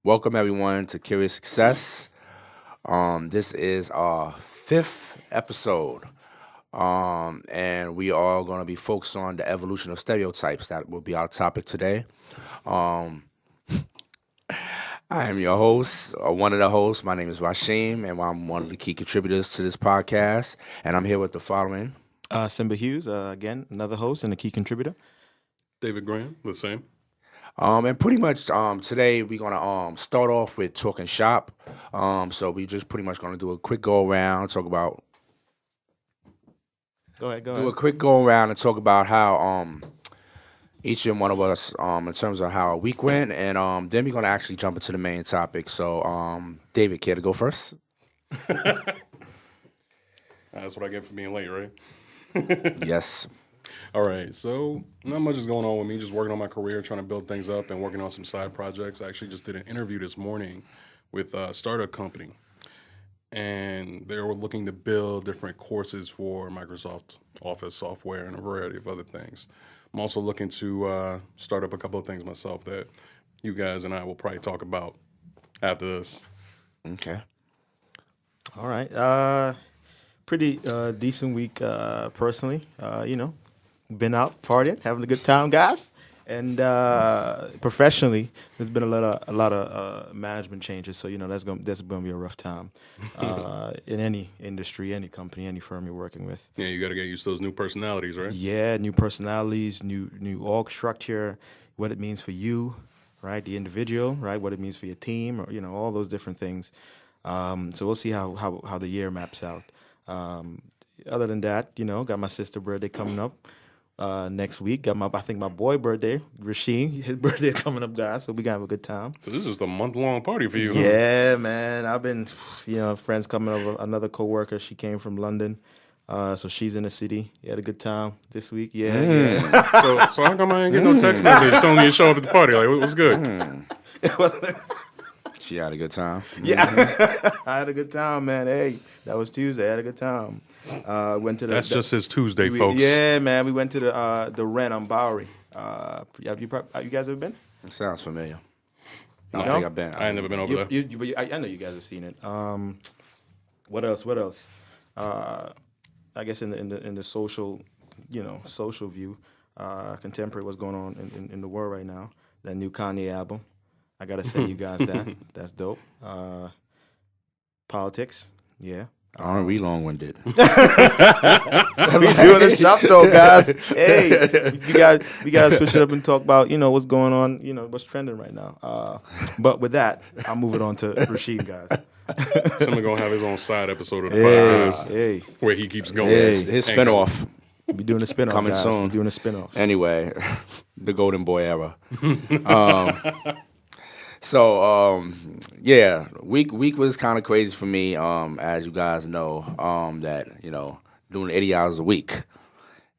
Welcome everyone to Curious Success. This is our fifth episode, and we are going to be focused on the evolution of stereotypes. That will be our topic today. Um, I am your host, or one of the hosts. My name is Rasheem, and I'm one of the key contributors to this podcast. And I'm here with the following. Simba Hughes, again, another host and a key contributor. David Graham, the same. And pretty much today we're gonna start off with talking shop. So we just pretty much gonna do a quick go around, talk about Go ahead. do a quick go around and talk about how each and one of us in terms of how our week went, and then we're gonna actually jump into the main topic. So David, care to go first? That's what I get for being late, right? Yes. All right, so not much is going on with me, just working on my career, trying to build things up and working on some side projects. I actually just did an interview this morning with a startup company, and they were looking to build different courses for Microsoft Office software and a variety of other things. I'm also looking to start up a couple of things myself that you guys and I will probably talk about after this. Okay. All right. Pretty decent week personally. Been out partying, having a good time, guys. And professionally, there's been a lot of management changes. So that's gonna be a rough time in any industry, any company, any firm you're working with. Yeah, you got to get used to those new personalities, right? Yeah, new personalities, new org structure, what it means for you, right? The individual, right? What it means for your team, or all those different things. So we'll see how the year maps out. Other than that, got my sister birthday coming up next week. Got I think my boy birthday, Rasheem. His birthday is coming up, guys. So we gonna have a good time. So this is a month-long party for you, huh? Yeah, man. I've been, friends coming over. Another coworker, she came from London. So she's in the city. He had a good time this week. Yeah. So how come I ain't get no text message telling me to show up at the party? Like, what's good? It wasn't. She had a good time. Yeah, I had a good time, man. Hey, that was Tuesday. I had a good time. Went to the. That's just his Tuesday, folks. Yeah, man. We went to the Ren on Bowery. You guys ever been? It sounds familiar. I No? don't think I've been. I ain't never been over there. I know you guys have seen it. What else? I guess in the social, social view, contemporary, what's going on in the world right now. That new Kanye album. I gotta send you guys that. That's dope. Politics, yeah. Aren't we long-winded? We doing the shop though, guys. Hey, we guys switch it up and talk about what's going on, what's trending right now. But with that, I'll move it on to Rasheem, guys. Someone gonna have his own side episode of the podcast Hey, where he keeps going. His spinoff. we doing a spinoff, Coming guys. soon. We doing a spinoff. Anyway, the Golden Boy era. So week was kind of crazy for me. As you guys know, that doing 80 hours a week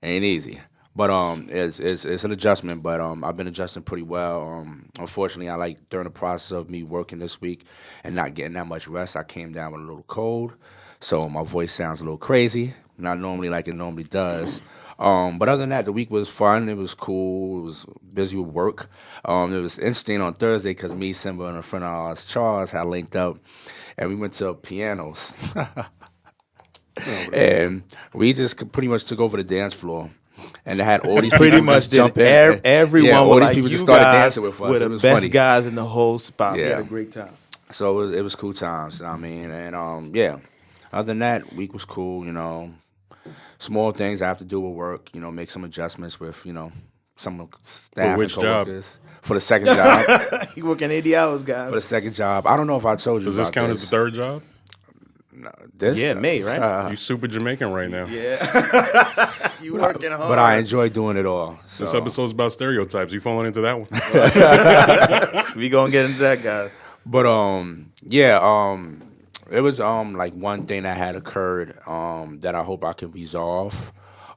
ain't easy. But it's an adjustment. But I've been adjusting pretty well. Unfortunately, during the process of me working this week and not getting that much rest, I came down with a little cold, so my voice sounds a little crazy. Not normally like it normally does. But other than that, the week was fun. It was cool. It was busy with work. It was interesting on Thursday because me, Simba, and a friend of ours, Charles, had linked up, and we went to pianos. And we just pretty much took over the dance floor. And they had all these Pretty people much just jump in. everyone all was these like, people you just started guys dancing with us. were It the was best funny. guys in the whole spot. We Yeah. had a great time. So it was cool times, you know what I mean? And other than that, week was cool, Small things I have to do with work, make some adjustments with, some staff which and job? coworkers. For the second job. You working 80 hours, guys. For the second job. I don't know if I told you Does this about count as the third job? This? Yeah, May, right? You super Jamaican right now. Yeah. You working hard. But I enjoy doing it all. So. This episode's about stereotypes. You falling into that one? We gonna get into that, guys. But it was like one thing that had occurred that I hope I can resolve.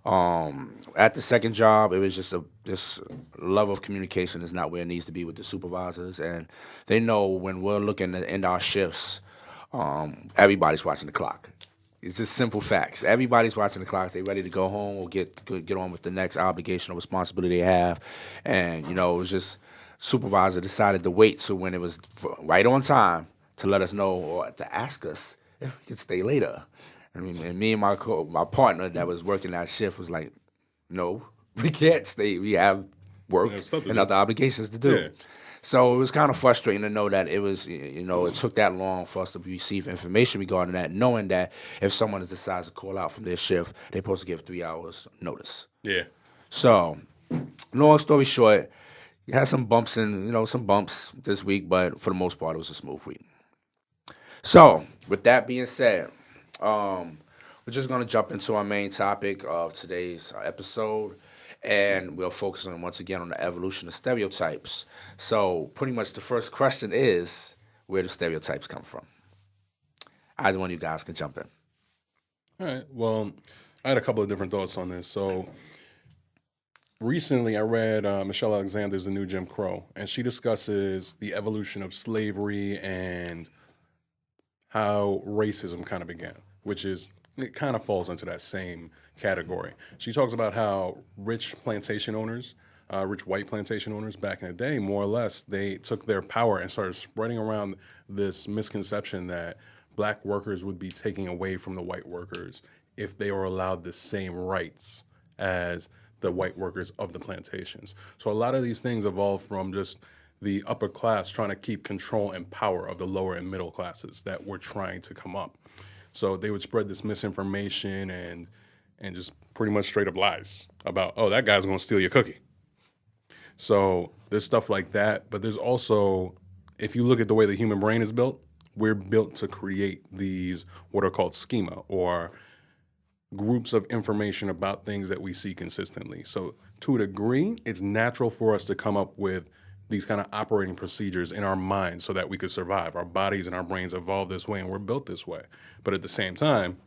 At the second job, it was just this love of communication is not where it needs to be with the supervisors, and they know when we're looking to end our shifts, everybody's watching the clock. It's just simple facts. Everybody's watching the clock. They're ready to go home or get on with the next obligation or responsibility they have, and it was just supervisor decided to wait so when it was right on time to let us know or to ask us if we could stay later. I mean, and me and my partner that was working that shift was like, no, we can't stay. We have work Yeah, stuff to and do. other obligations to do. Yeah. So it was kind of frustrating to know that it was, it took that long for us to receive information regarding that, knowing that if someone decides to call out from their shift, they're supposed to give 3 hours notice. Yeah. So, long story short, you had some bumps this week, but for the most part, it was a smooth week. So, with that being said, we're just going to jump into our main topic of today's episode, and we'll focus on once again on the evolution of stereotypes. So, pretty much the first question is, where do stereotypes come from? Either one of you guys can jump in. All right. Well, I had a couple of different thoughts on this. So recently I read Michelle Alexander's The New Jim Crow, and she discusses the evolution of slavery and how racism kind of began, it kind of falls into that same category. She talks about how rich white plantation owners back in the day, more or less, they took their power and started spreading around this misconception that black workers would be taking away from the white workers if they were allowed the same rights as the white workers of the plantations. So a lot of these things evolved from just the upper class trying to keep control and power of the lower and middle classes that were trying to come up. So they would spread this misinformation and just pretty much straight up lies about, oh, that guy's going to steal your cookie. So there's stuff like that. But there's also, if you look at the way the human brain is built, we're built to create these what are called schema, or groups of information about things that we see consistently. So to a degree, it's natural for us to come up with these kind of operating procedures in our minds so that we could survive. Our bodies and our brains evolved this way and we're built this way. But at the same time,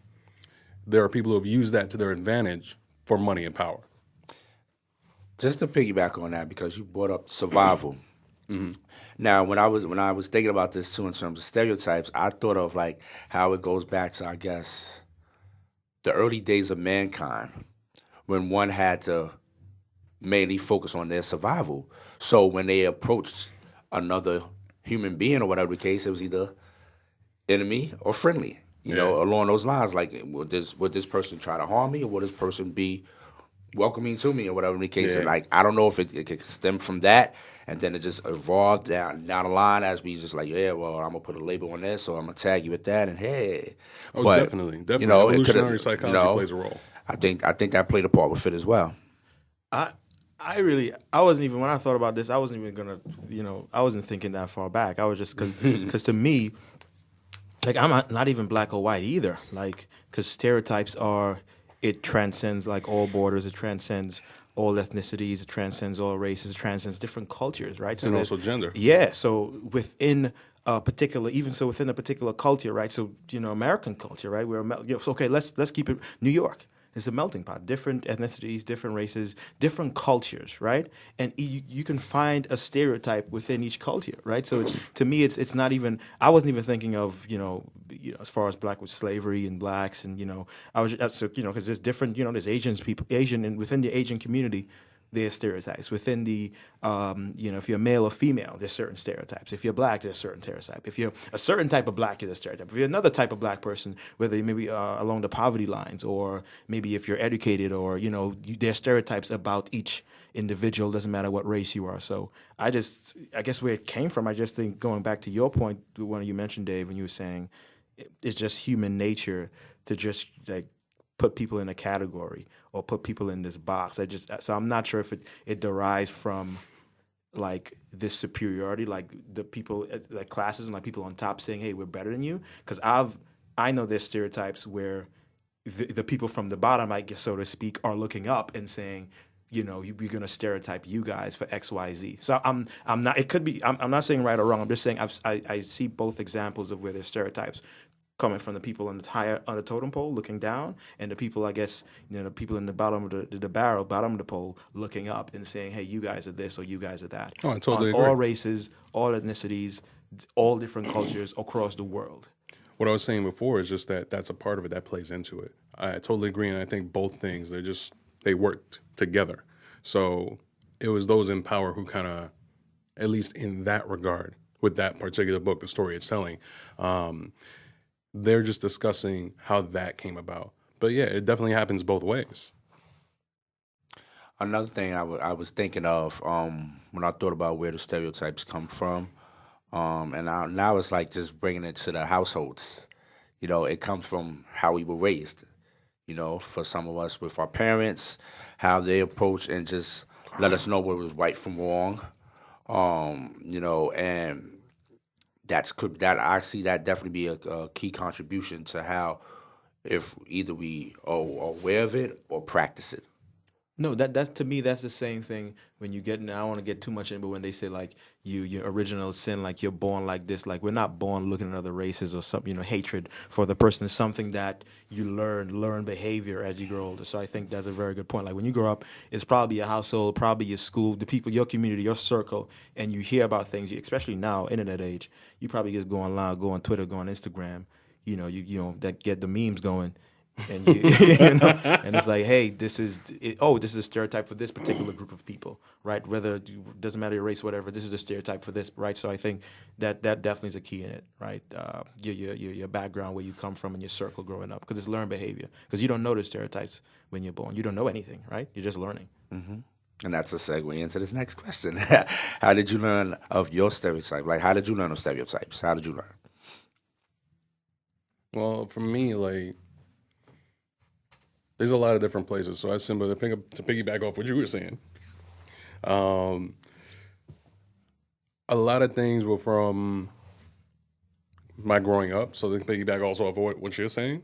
there are people who have used that to their advantage for money and power. Just to piggyback on that, because you brought up survival. Mm-hmm. Now, when I was thinking about this too in terms of stereotypes, I thought of like how it goes back to, I guess, the early days of mankind, when one had to mainly focus on their survival. So when they approached another human being or whatever the case, it was either enemy or friendly. You know, along those lines, like would this person try to harm me, or would this person be welcoming to me, or whatever the case? And like, I don't know if it could stem from that, and then it just evolved down the line as we just like, I'm gonna put a label on this, or I'm gonna tag you with that, and hey. Oh, but, definitely. Evolutionary psychology plays a role. I think that played a part with it as well. I wasn't even, when I thought about this, I wasn't even gonna, I wasn't thinking that far back. I was just because to me, like, I'm not even black or white either. Like, because stereotypes it transcends like all borders. It transcends all ethnicities. It transcends all races. It transcends different cultures, right? So and also gender. Yeah. So within a particular culture, right? So American culture, right? So okay, let's keep it New York. It's a melting pot, different ethnicities, different races, different cultures, right? And you can find a stereotype within each culture, right? So to me, it's not even. I wasn't even thinking of as far as black with slavery and blacks, and I was because there's different there's Asian and within the Asian community, there's stereotypes. Within the if you're male or female, there's certain stereotypes. If you're black, there's a certain stereotype. If you're a certain type of black, there's a stereotype. If you're another type of black person, whether you maybe along the poverty lines, or maybe if you're educated, or there's stereotypes about each individual. Doesn't matter what race you are. So I guess where it came from, I just think, going back to your point, the one you mentioned, Dave, when you were saying it's just human nature to just like put people in a category or put people in this box. So I'm not sure if it derives from like this superiority, like the people, like classes and like people on top saying, hey, we're better than you. Because I know there's stereotypes where the people from the bottom, I guess, so to speak, are looking up and saying, we're going to stereotype you guys for X, Y, Z. So I'm not, it could be, I'm not saying right or wrong. I'm just saying I see both examples of where there's stereotypes coming from the people on the totem pole looking down, and the people, I guess, the people in the bottom of the barrel, bottom of the pole, looking up and saying, hey, you guys are this or you guys are that. Oh, I totally agree. All races, all ethnicities, all different cultures across the world. What I was saying before is just that's a part of it that plays into it. I totally agree, and I think both things, they worked together. So it was those in power who kind of at least in that regard, with that particular book, the story it's telling. They're just discussing how that came about. But yeah, it definitely happens both ways. Another thing I was thinking of when I thought about where the stereotypes come from, and now it's like just bringing it to the households. It comes from how we were raised. For some of us with our parents, how they approach and just let us know what was right from wrong. And that I see that definitely be a key contribution to how if either we are aware of it or practice it. No, that's to me that's the same thing when you get. I don't want to get too much in, but when they say like your original sin, like you're born like this, like we're not born looking at other races or something. Hatred for the person is something that you learn behavior as you grow older. So I think that's a very good point. Like when you grow up, it's probably your household, probably your school, the people, your community, your circle, and you hear about things. Especially now, internet age, you probably just go online, go on Twitter, go on Instagram. That get the memes going. And and it's like, hey, this is a stereotype for this particular group of people, right? Whether it doesn't matter your race, whatever. This is a stereotype for this, right? So I think that definitely is a key in it, right? Your background, where you come from, and your circle growing up, because it's learned behavior. Because you don't know the stereotypes when you're born. You don't know anything, right? You're just learning. Mm-hmm. And that's a segue into this next question. How did you learn of your stereotype? Like, how did you learn of stereotypes? How did you learn? Well, for me, like, there's a lot of different places. So as Simba, to piggyback off what you were saying, a lot of things were from my growing up. So to piggyback also off what you're saying,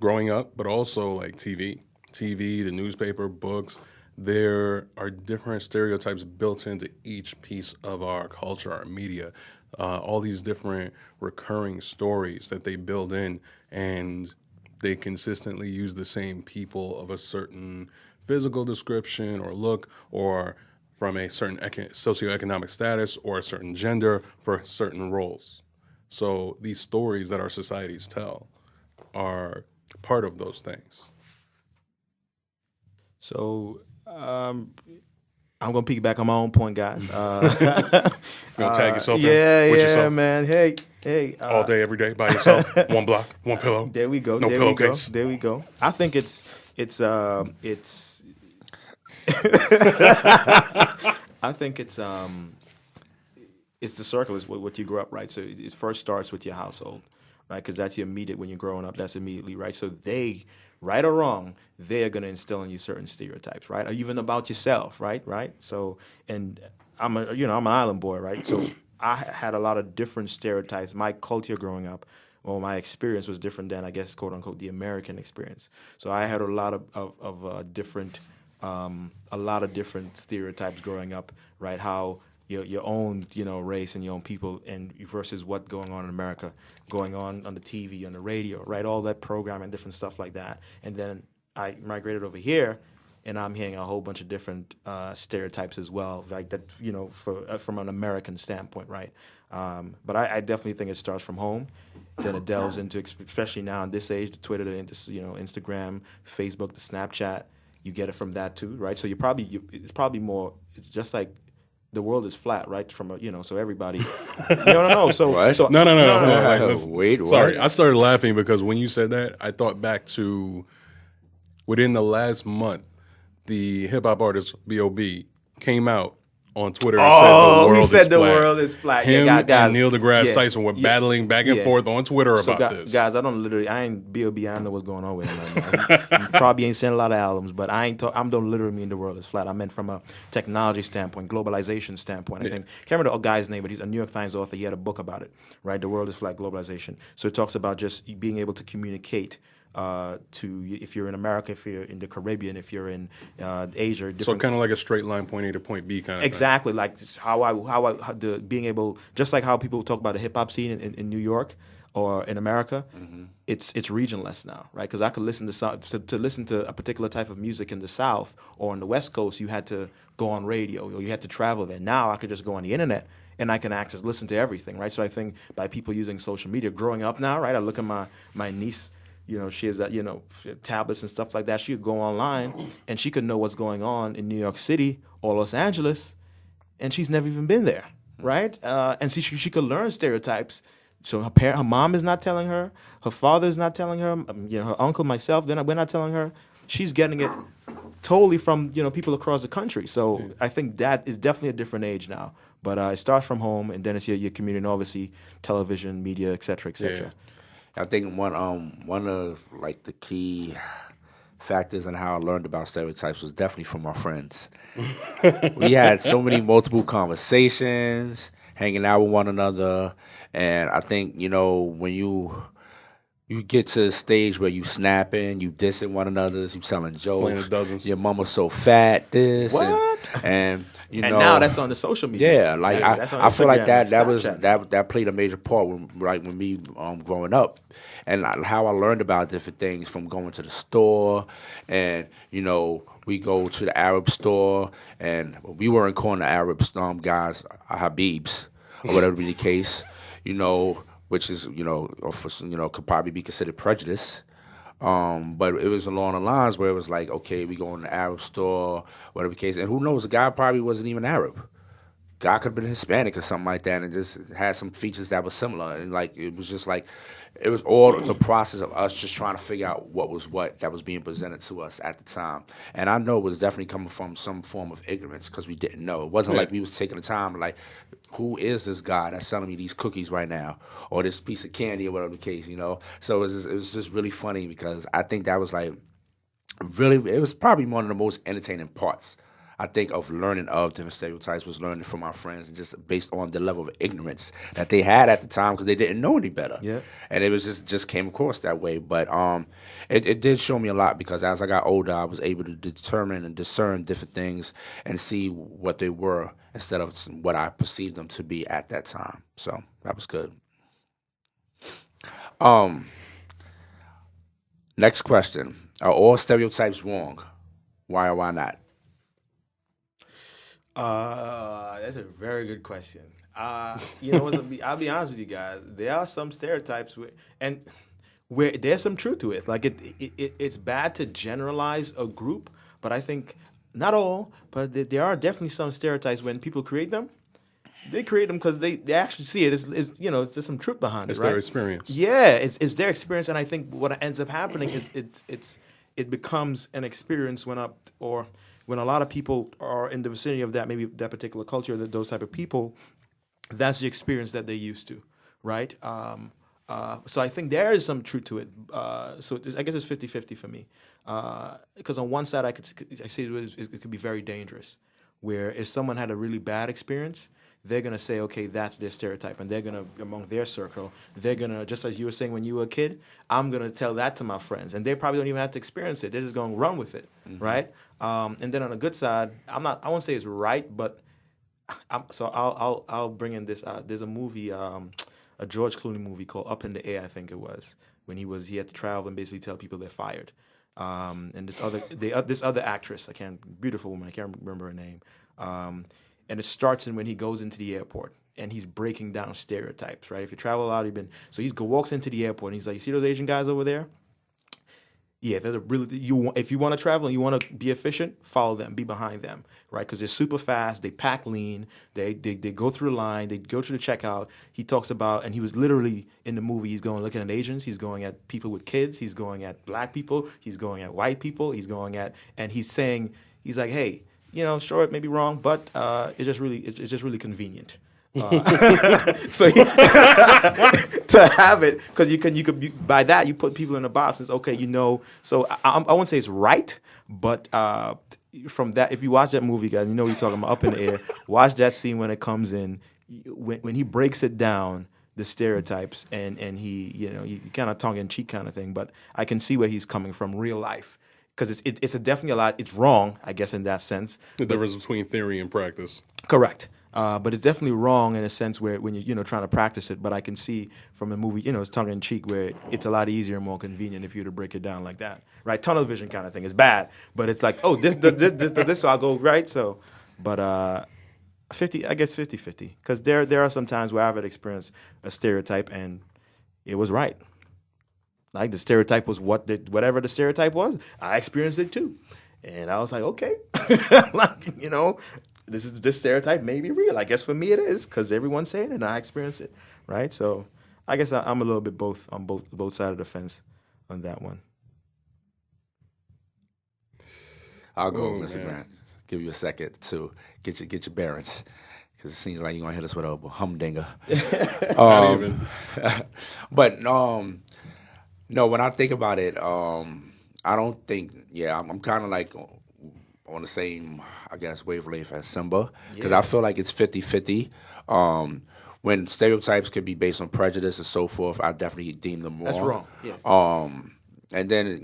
growing up, but also like TV, the newspaper, books. There are different stereotypes built into each piece of our culture, our media, all these different recurring stories that they build in, and they consistently use the same people of a certain physical description or look, or from a certain socioeconomic status or a certain gender for certain roles. So these stories that our societies tell are part of those things. So I'm gonna piggyback on my own point, guys. You gonna tag yourself in? Yeah, With yourself? man. Hey. All day, every day, by yourself, one block, one pillow. There we go. No there we go. pillowcase. There we go. I think it's I think it's the circle is what you grew up, right? So it first starts with your household, right? Because that's your immediate when you're growing up. That's immediately, right? So they, right or wrong, they are going to instill in you certain stereotypes, right? Or even about yourself, right? So, and I'm an island boy, right? So I had a lot of different stereotypes. My culture growing up, well, my experience was different than, I guess, quote unquote, the American experience. So I had a lot of different stereotypes growing up, right? How your own race and your own people and versus what going on in America, going on the TV, on the radio, right? All that programming, different stuff like that. And then I migrated over here, and I'm hearing a whole bunch of different stereotypes as well, like that, from an American standpoint, right? But I definitely think it starts from home. Then it delves into, especially now in this age, the Twitter, the Instagram, Facebook, the Snapchat. You get it from that too, right? So it's probably more. It's just like the world is flat, right? So everybody. No. So what? So No. Like, wait, what? Sorry, I started laughing because when you said that, I thought back to within the last month, the hip hop artist B.O.B. came out on Twitter and said the world is flat. Him guys, and Neil deGrasse Tyson were battling back and forth on Twitter about this. Guys, I ain't B.O.B. I don't know what's going on with him right now. He probably ain't sent a lot of albums, but I don't literally mean the world is flat. I meant from a technology standpoint, globalization standpoint. I can't remember the guy's name, but he's a New York Times author. He had a book about it, right? The world is flat, globalization. So it talks about just being able to communicate if you're in America, if you're in the Caribbean, if you're in Asia. So kind of like a straight line point A to point B kind of exactly thing. Like being able, just like how people talk about the hip hop scene in New York or in America, it's regionless now, right? Because I could listen to listen to a particular type of music in the South or on the West Coast, you had to go on radio or you had to travel there. Now I could just go on the internet and I can listen to everything, right? So I think by people using social media, growing up now, right? I look at my niece. She has that, tablets and stuff like that. She could go online and she could know what's going on in New York City or Los Angeles, and she's never even been there, right? And see, she could learn stereotypes. So her mom is not telling her, her father is not telling her, her uncle, myself, we're not telling her. She's getting it totally from people across the country. So I think that is definitely a different age now. But it starts from home, and then it's your community, and obviously television, media, et cetera, et cetera. I think one of like the key factors in how I learned about stereotypes was definitely from my friends. We had so many multiple conversations, hanging out with one another, and I think when you get to the stage where you snapping, you dissing one another, you telling jokes. Dozens. Your mama's so fat, this What? And and now that's on the social media. Yeah, like that's on I feel like Instagram and that played a major part when me growing up, and how I learned about different things from going to the store, and we go to the Arab store, and we weren't calling the Arab guys Habibs or whatever be the case, which is could probably be considered prejudice. But it was along the lines where it was like, okay, we go in the Arab store, whatever the case, and who knows, the guy probably wasn't even Arab. Guy could have been Hispanic or something like that, and just had some features that were similar, and it was all the process of us just trying to figure out what that was being presented to us at the time. And I know it was definitely coming from some form of ignorance because we didn't know. It wasn't like we was taking the time like, who is this guy that's selling me these cookies right now, or this piece of candy, or whatever the case, So it was just really funny because I think that was it was probably one of the most entertaining parts, I think, of learning of different stereotypes, was learning from our friends, and just based on the level of ignorance that they had at the time because they didn't know any better. Yeah. And it was just came across that way. But it did show me a lot because as I got older, I was able to determine and discern different things and see what they were instead of what I perceived them to be at that time. So that was good. Next question. Are all stereotypes wrong? Why or why not? That's a very good question. I'll be honest with you guys. There are some stereotypes where there's some truth to it. Like it's bad to generalize a group, but I think not all, but there are definitely some stereotypes when people create them. They create them because they actually see it. It's there's some truth behind it's it, right? Their experience. Yeah, it's their experience, and I think what ends up happening is it becomes an experience when a lot of people are in the vicinity of that, maybe that particular culture, those type of people, that's the experience that they're used to, right? So I think there is some truth to it. So I guess it's 50-50 for me. Because on one side, I see it could be very dangerous, where if someone had a really bad experience, they're going to say, okay, that's their stereotype. And they're going to, among their circle, they're going to, just as you were saying when you were a kid, I'm going to tell that to my friends. And they probably don't even have to experience it. They're just going to run with it, right? And then on the good side, I won't say it's right, but I'll bring in this. There's a movie, a George Clooney movie called Up in the Air, I think it was, when he had to travel and basically tell people they're fired. And this other actress, beautiful woman, I can't remember her name. And it starts when he goes into the airport and he's breaking down stereotypes, right? If you travel a lot, he walks into the airport and he's like, you see those Asian guys over there? Yeah, if you want to travel and you want to be efficient, follow them, be behind them, right? Because they're super fast, they pack lean, they go through the line, they go through the checkout. He talks about, and he was literally in the movie, he's going looking at Asians, he's going at people with kids, he's going at black people, he's going at white people, and he's saying, he's like, hey, sure, it may be wrong, but it's just really convenient. So to have it, because you could by that you put people in a box. It's okay, So I won't say it's right, but from that, if you watch that movie, guys, you know what you're talking about. Up in the Air. Watch that scene when it comes in, when he breaks it down, the stereotypes, and he you kind of tongue in cheek kind of thing, but I can see where he's coming from, real life. Because it's definitely a lot. It's wrong, I guess, in that sense. The difference between theory and practice. Correct. But it's definitely wrong in a sense where when you're trying to practice it. But I can see from the movie, it's tongue in cheek, where it's a lot easier and more convenient if you were to break it down like that, right? Tunnel vision kind of thing is bad, but it's like, oh, this, so I'll go right. So, but 50, I guess 50-50, because there are some times where I've had experienced a stereotype and it was right. Like the stereotype was whatever the stereotype was, I experienced it too. And I was like, okay, this stereotype may be real. I guess for me it is because everyone's saying it and I experience it, right? So I guess I'm a little bit on both sides of the fence on that one. I'll go, Mr. Grant. Give you a second to get your bearings, because it seems like you're gonna hit us with a humdinger. Not even. But no, when I think about it, I don't think. Yeah, I'm kind of like on the same, I guess, wavelength as Simba, because I feel like it's 50-50. When stereotypes could be based on prejudice and so forth, I definitely deem them wrong. That's wrong. Yeah. And then,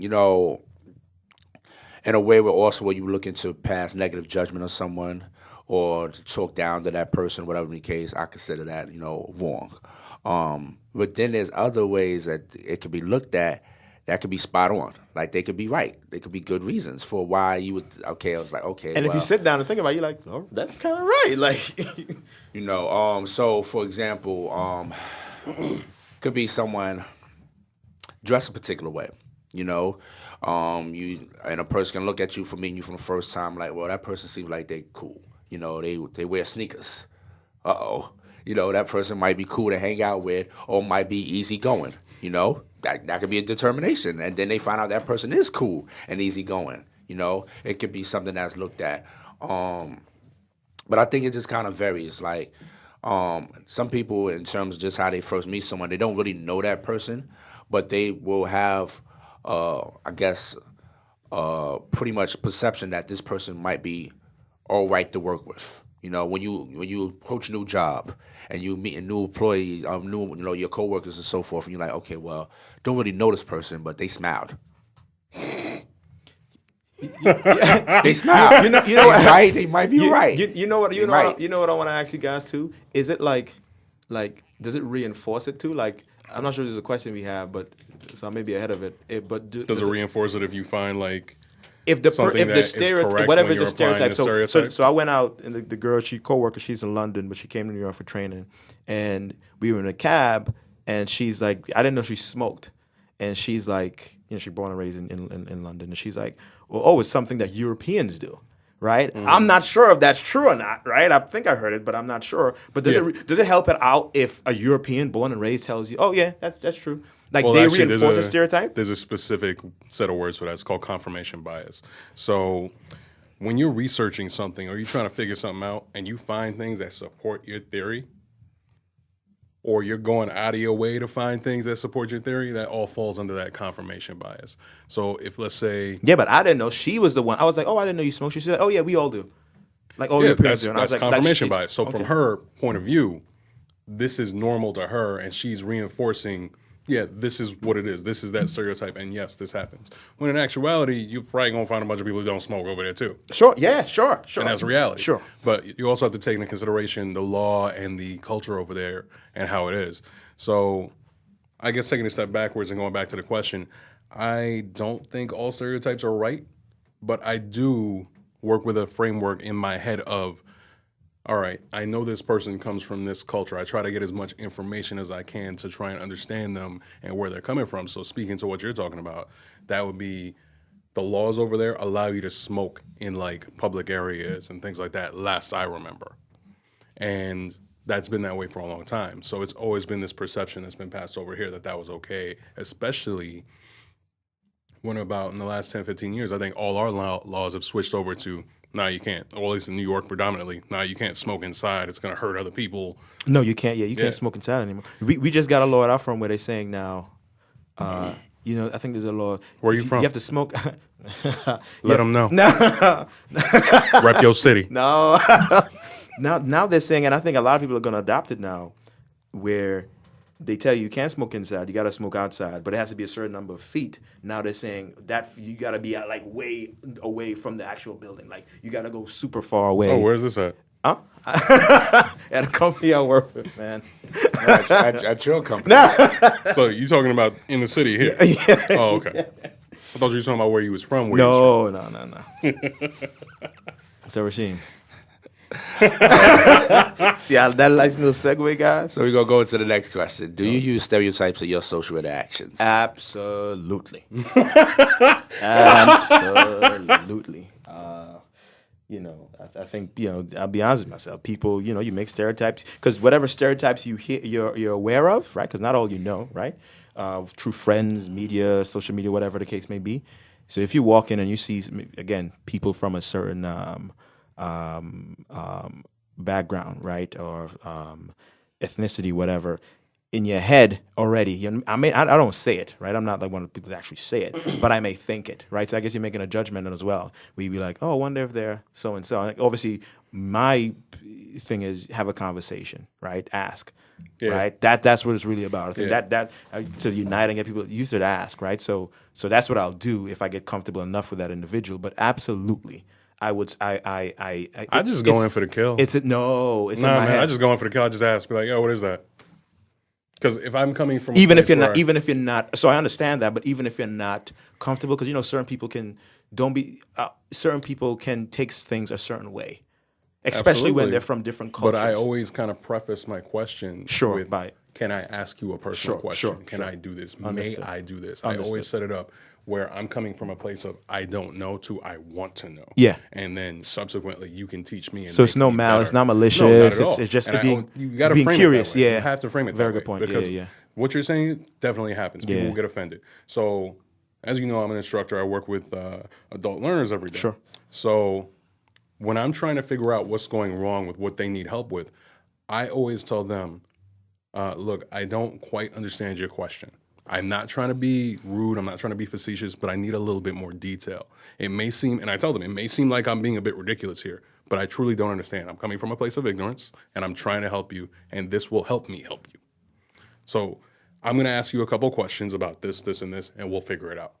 in a way where you looking to pass negative judgment on someone or to talk down to that person, whatever the case, I consider that, wrong. But then there's other ways that it could be looked at that could be spot on. Like, they could be right. They could be good reasons for why you would, I was like, okay. And if you sit down and think about it, you're like, oh, that's kind of right. Like, so for example, could be someone dressed a particular way. You and a person can look at you for meeting you for the first time, like, well, that person seems like they cool. They wear sneakers. That person might be cool to hang out with, or might be easygoing. That could be a determination, and then they find out that person is cool and easygoing. It could be something that's looked at. But I think it just kind of varies. Like, some people, in terms of just how they first meet someone, they don't really know that person, but they will have, pretty much perception that this person might be all right to work with. When you approach a new job and you meet a new employees, your coworkers and so forth, and you're like, okay, well, don't really know this person, but they smiled. They smiled. Right? They might be right. You know what I want to ask you guys too? Is it like does it reinforce it too? Like, I'm not sure this is a question we have, but so I may be ahead of it. Does it reinforce it if you find like? If the stereotype, whatever is a stereotype. So I went out, and the girl, coworker, she's in London, but she came to New York for training, and we were in a cab, and she's like, I didn't know she smoked, and she's like, she's born and raised in London, and she's like, well, it's something that Europeans do, right? Mm-hmm. I'm not sure if that's true or not, right? I think I heard it, but I'm not sure. But does it help it out if a European born and raised tells you, oh yeah, that's true? Like, well, they reinforce a stereotype? There's a specific set of words for that. It's called confirmation bias. So when you're researching something or you're trying to figure something out and you find things that support your theory, or you're going out of your way to find things that support your theory, that all falls under that confirmation bias. So if, let's say... Yeah, but I didn't know she was the one. I was like, oh, I didn't know you smoked. She said, oh, yeah, we all do. Like, all your parents do. And that's confirmation bias. So from her point of view, this is normal to her, and she's reinforcing... Yeah, this is what it is. This is that stereotype, and yes, this happens. When in actuality, you're probably going to find a bunch of people who don't smoke over there, too. Sure, yeah, sure. And that's reality. Sure. But you also have to take into consideration the law and the culture over there and how it is. So I guess taking a step backwards and going back to the question, I don't think all stereotypes are right, but I do work with a framework in my head of, all right, I know this person comes from this culture. I try to get as much information as I can to try and understand them and where they're coming from. So speaking to what you're talking about, that would be the laws over there allow you to smoke in like public areas and things like that, last I remember. And that's been that way for a long time. So it's always been this perception that's been passed over here that was okay, especially when about in the last 10, 15 years, I think all our laws have switched over to, nah, you can't. Or at least in New York predominantly, nah, you can't smoke inside. It's going to hurt other people. No, you can't. Yeah, you can't smoke inside anymore. We just got a law at our firm where they're saying now, I think there's a law. Where are you from? You have to smoke. Let them know. No. Rep your city. No. Now they're saying, and I think a lot of people are going to adopt it now, where they tell you can't smoke inside, you got to smoke outside, but it has to be a certain number of feet. Now they're saying that you got to be like way away from the actual building. Like, you got to go super far away. Oh, where's this at? Huh? At a company I work with, man. At your company. So you talking about in the city here? Yeah. Oh, okay. I thought you were talking about where you was from. No. So, Rasheem. See how that nice little segue, guys? So we're going to go into the next question. Do you use stereotypes in your social interactions? Absolutely. Absolutely. I think, I'll be honest with myself. People, you make stereotypes because whatever stereotypes you hear, you're aware of, right? Because not all you know, right? Through friends, media, social media, whatever the case may be. So if you walk in and you see, again, people from a certain background, right, or ethnicity, whatever, in your head already, I don't say it, right? I'm not like one of the people that actually say it, but I may think it, right? So I guess you're making a judgment as well. We'd be like, oh, I wonder if they're so and so. Obviously, my thing is have a conversation, right? Ask, right? That's what it's really about. I think that to unite and get people, you should ask, right? So that's what I'll do if I get comfortable enough with that individual. But absolutely. I just go in for the kill. It's in my head. I just go in for the kill. I just ask, be like, yo, what is that? Because if I'm coming from even if you're not, so I understand that, but even if you're not comfortable, because certain people can take things a certain way, especially when they're from different cultures. But I always kind of preface my question with, can I ask you a personal question? Can I do this? Understood. May I do this? Understood. I always set it up where I'm coming from a place of I don't know to I want to know. Yeah. And then subsequently you can teach me. And so it's no malice, not malicious. No, it's just being curious. Yeah. You have to frame it Very good point. Because yeah. what you're saying definitely happens. People will get offended. So as you know, I'm an instructor. I work with adult learners every day. Sure. So when I'm trying to figure out what's going wrong with what they need help with, I always tell them, look, I don't quite understand your question. I'm not trying to be rude. I'm not trying to be facetious, but I need a little bit more detail. It may seem, and I tell them, it may seem like I'm being a bit ridiculous here, but I truly don't understand. I'm coming from a place of ignorance, and I'm trying to help you, and this will help me help you. So I'm going to ask you a couple questions about this, this, and this, and we'll figure it out.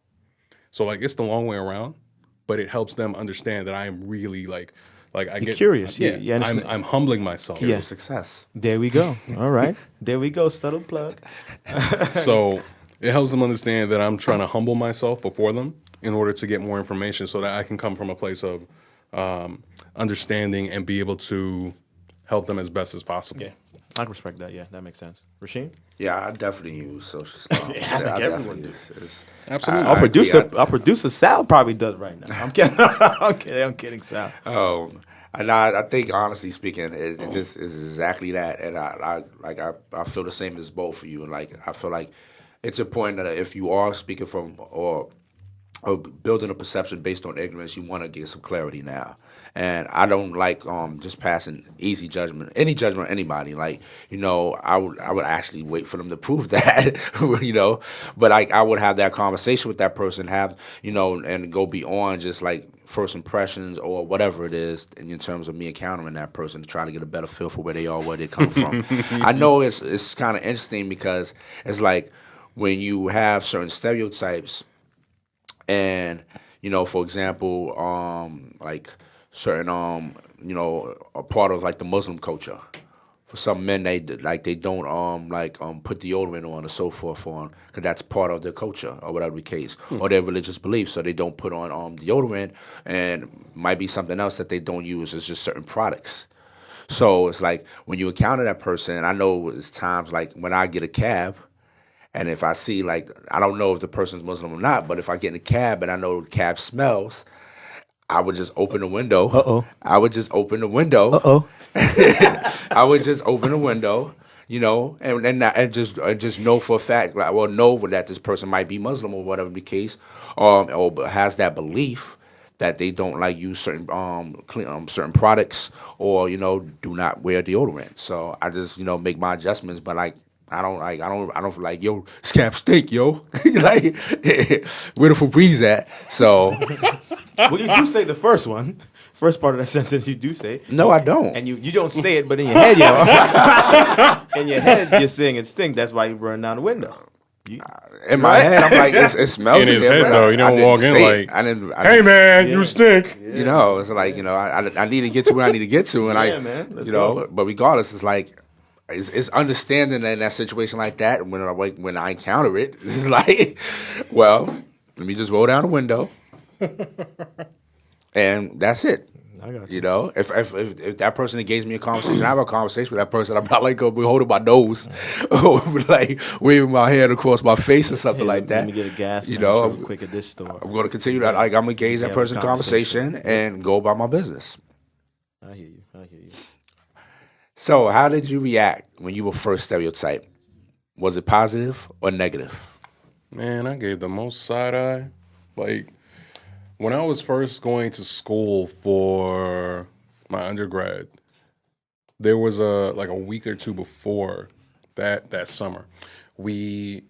So, it's the long way around, but it helps them understand that I am really, I get curious. I'm humbling myself. Yeah, success. There we go. All right. There we go. Subtle plug. So it helps them understand that I'm trying to humble myself before them in order to get more information so that I can come from a place of understanding and be able to help them as best as possible. Yeah, I respect that. Yeah, that makes sense. Rasheem? Yeah, I definitely use social skills. I everyone does. Absolutely. Our producer Sal probably does right now. I'm kidding. I'm kidding, Sal. And I think, honestly speaking, it just is exactly that. And I feel the same as both of you. And I feel like it's important that if you are speaking from or building a perception based on ignorance, you want to get some clarity now. And I don't like just passing easy judgment, any judgment on anybody. I would actually wait for them to prove that, But I would have that conversation with that person, and go beyond just first impressions or whatever it is in terms of me encountering that person to try to get a better feel for where they are, where they come from. I know it's kind of interesting because it's when you have certain stereotypes. And, for example, certain, a part of the Muslim culture. For some men, they don't put deodorant on or so forth on, because that's part of their culture or whatever the case, or their religious beliefs. So they don't put on deodorant, and might be something else that they don't use. It's just certain products. So it's when you encounter that person, I know it's times when I get a cab. And if I see, I don't know if the person's Muslim or not, but if I get in a cab and I know the cab smells, I would just open the window. Uh-oh. I would just open the window. Uh-oh. I would just open the window, and just know for a fact, know that this person might be Muslim or whatever the case, or has that belief that they don't use certain certain products, or do not wear deodorant. So I just make my adjustments, but I don't feel yo, scab stink, yo. Where the Febreze at? So well, you do say the first one. First part of that sentence you do say. No, I don't. And you don't say it, but in your head you are. In your head you're saying it stink. That's why you burn down the window. In my head, I'm it smells in his head, though. You don't walk in hey, man, you stink. It's I need to get to where I need to get to. And man, let's go. But regardless, it's it's understanding that in that situation like that, when I encounter it, it's well, let me just roll down the window, and that's it. I got You you. know, if that person engaged me in conversation, I have a conversation with that person. I'm not like gonna be holding my nose or like waving my hand across my face or something Hey, like let that. me get a gas You mask know, real quick at this store. I'm gonna continue that. But Like I'm engaged we that have a person in conversation and go about my business. I hear you. I hear you. So, how did you react when you were first stereotyped? Was it positive or negative? Man, I gave the most side eye. Like when I was first going to school for my undergrad, there was a week or two before that summer. We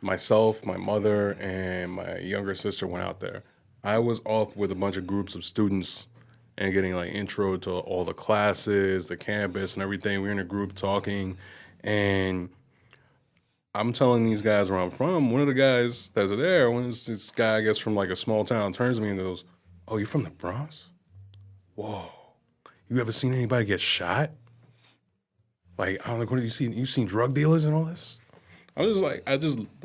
myself, my mother, and my younger sister went out there. I was off with a bunch of groups of students and getting like intro to all the classes, the campus, and everything. We were in a group talking, and I'm telling these guys where I'm from. One of the guys that's there, this guy, I guess from like a small town, turns to me and goes, "Oh, you're from the Bronx? Whoa! You ever seen anybody get shot? Like, I don't know, what have you seen? You seen drug dealers and all this?" I was just like,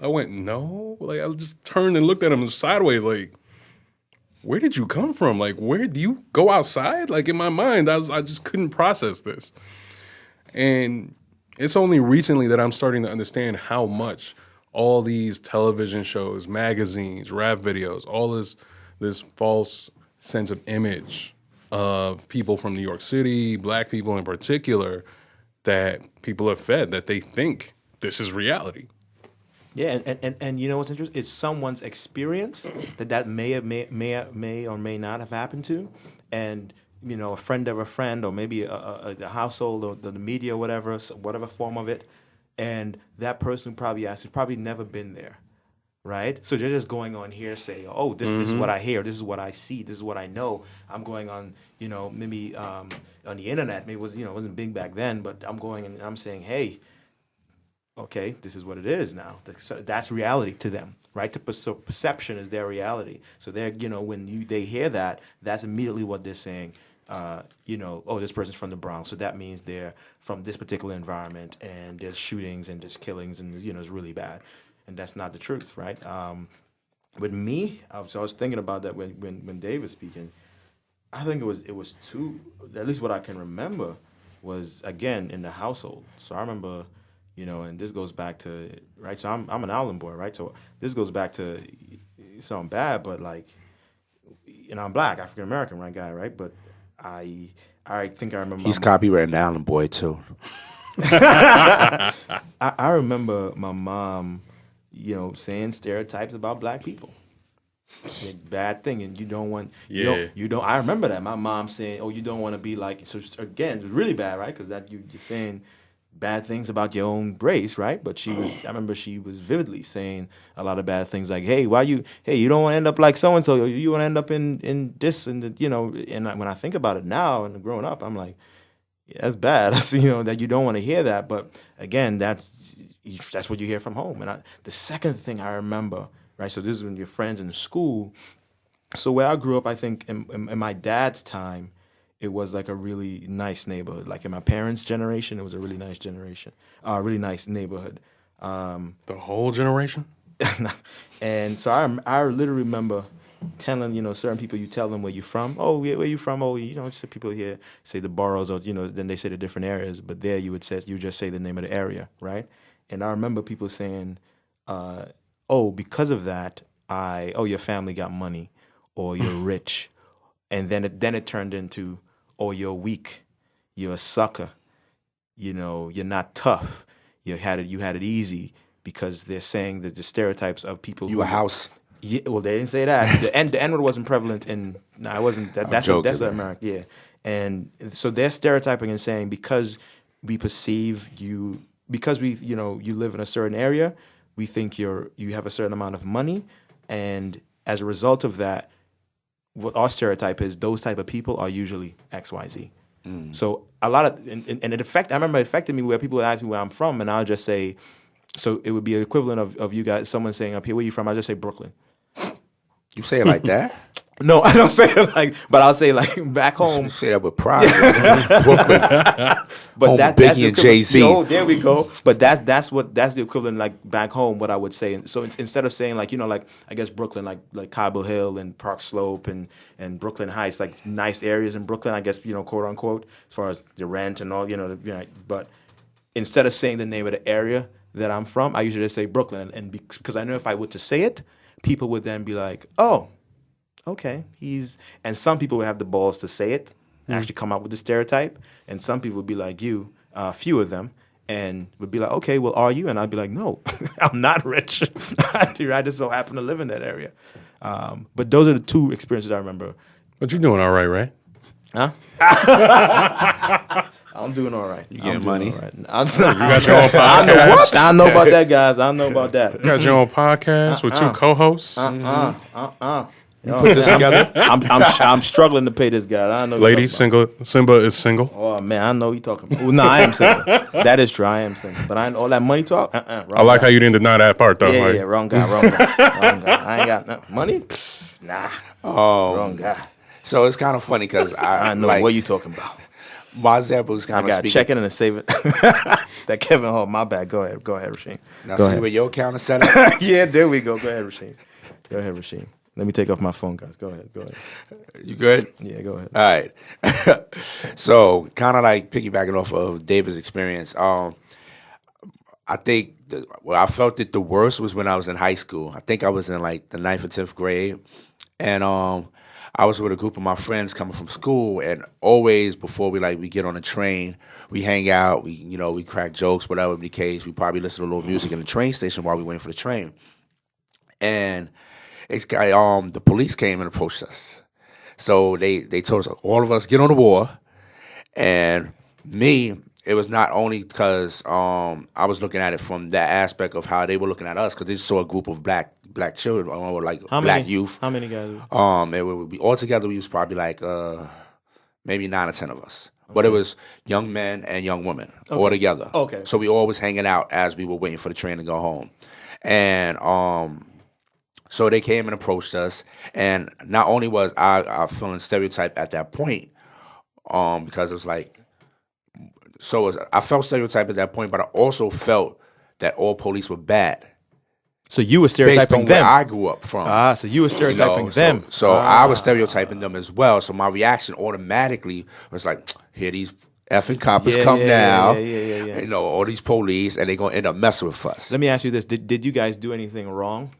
I went, no. Like, I just turned and looked at him sideways, like, where did you come from? Like, where do you go outside? Like, in my mind, I just couldn't process this. And it's only recently that I'm starting to understand how much all these television shows, magazines, rap videos, all this false sense of image of people from New York City, black people in particular, that people are fed, that they think this is reality. Yeah, and you know what's interesting? It's someone's experience that may or may not have happened to, and you know, a friend of a friend, or maybe a household, or the media, or whatever, whatever form of it, and that person probably has probably never been there, right? So they're just going on hearsay. Oh, this is what I hear. This is what I see. This is what I know. I'm going on, you know, maybe on the internet. Maybe it wasn't big back then, but I'm going and I'm saying, hey, okay, this is what it is now. That's reality to them, right? So perception is their reality. So they're, when they hear that, that's immediately what they're saying. Oh, this person's from the Bronx, so that means they're from this particular environment, and there's shootings and there's killings, and it's really bad, and that's not the truth, right? With me, I was thinking about that when Dave was speaking. I think it was two. At least what I can remember was, again, in the household. So I remember. And this goes back to, right, so I'm an island boy, right? So this goes back to something bad, but like, I'm black, African American, right, guy, right? But I think I remember He's copywritten Allen Boy too. I remember my mom, saying stereotypes about black people. Like, bad thing, and you don't want. You don't. I remember that my mom saying, "Oh, you don't want to be like." So again, it's really bad, right? Because that you're saying bad things about your own race, right? But I remember she was vividly saying a lot of bad things, like, hey, you don't want to end up like so and so, you want to end up in this, and and when I think about it now and growing up, I'm like, yeah, that's bad. That's that you don't want to hear that, but again, that's what you hear from home. And the second thing I remember, right? So this is when your friends in school. So where I grew up, I think in my dad's time, it was like a really nice neighborhood. Like in my parents' generation, it was a really nice generation, really nice neighborhood. The whole generation? And so I literally remember telling, certain people, you tell them where you're from. Oh, where you from? Oh, just people here say the boroughs, or, then they say the different areas. But there you just say the name of the area, right? And I remember people saying, oh, because of that, your family got money, or you're rich. And then it turned into, oh, you're weak, you're a sucker, you're not tough, you had it easy, because they're saying that the stereotypes of people. You a house. Yeah, well, they didn't say that. The N word wasn't prevalent in. No, it wasn't. That's America. Yeah, and so they're stereotyping and saying, because we perceive you, because you live in a certain area, we think you have a certain amount of money, and as a result of that, what our stereotype is, those type of people are usually XYZ. So a lot of, and I remember it affected me where people would ask me where I'm from, and I'll just say, so it would be an equivalent of you guys, someone saying up here, where you from? I just say Brooklyn. You say it like that? No, I don't say it like, but I'll say like back home. You say that with pride. Brooklyn. But Home that's Biggie the and Jay-Z. Oh, there we go. But that's the equivalent like back home. What I would say. So instead of saying like like I guess Brooklyn like Cobble Hill and Park Slope and Brooklyn Heights, like nice areas in Brooklyn. I guess quote unquote as far as the rent and all But instead of saying the name of the area that I'm from, I usually just say Brooklyn, and because I know if I were to say it, people would then be like, oh. Okay, and some people would have the balls to say it, actually come out with the stereotype, and some people would be like you, a few of them, and would be like, okay, well, are you? And I'd be like, no, I'm not rich. I just so happen to live in that area. But those are the two experiences I remember. But you're doing all right, right? Huh? I'm doing all right. You getting money? All right. You got your own podcast. I know what? I know about that, guys. I know about that. You got your own podcast with two co-hosts. Put this together. I'm struggling to pay this guy. I know. Ladies, single. Simba is single. Oh man, I know you talking about. Well, no, I am single. That is true. I am single. But all that money talk. I like how you didn't deny that part though. Yeah, wrong guy. Wrong guy. I ain't got money. Nah. Wrong guy. So it's kind of funny because I know what you talking about. My example is kind of I got speaking. checking and a saving. That Kevin Hall. My bad. Go ahead, Rasheem. Now Go see ahead. where your account is set up. Yeah, there we go. Go ahead, Rasheem. Let me take off my phone, guys. Go ahead. You good? Yeah, go ahead. All right. So, kind of like piggybacking off of David's experience, I think where I felt it the worst was when I was in high school. I think I was in like the 9th or 10th grade, and I was with a group of my friends coming from school, and always before we get on the train, we hang out, we crack jokes, whatever the case. We probably listen to a little music in the train station while we waiting for the train, and the police came and approached us. So they told us, all of us get on the wall. And me, it was not only because I was looking at it from that aspect of how they were looking at us, because they saw a group of black children, or like black youth. How many guys? It would be altogether we was probably like maybe 9 or 10 of us. Okay. But it was young men and young women all together. Okay. So we all was hanging out as we were waiting for the train to go home. And so they came and approached us, and not only was I feeling stereotyped at that point, because it was like, I felt stereotyped at that point, but I also felt that all police were bad. So you were Based stereotyping on them. where I grew up from. So you were stereotyping them. So I was stereotyping them as well. So my reaction automatically was like, here these effing coppers come now. Yeah. All these police, and they're going to end up messing with us. Let me ask you this. Did you guys do anything wrong?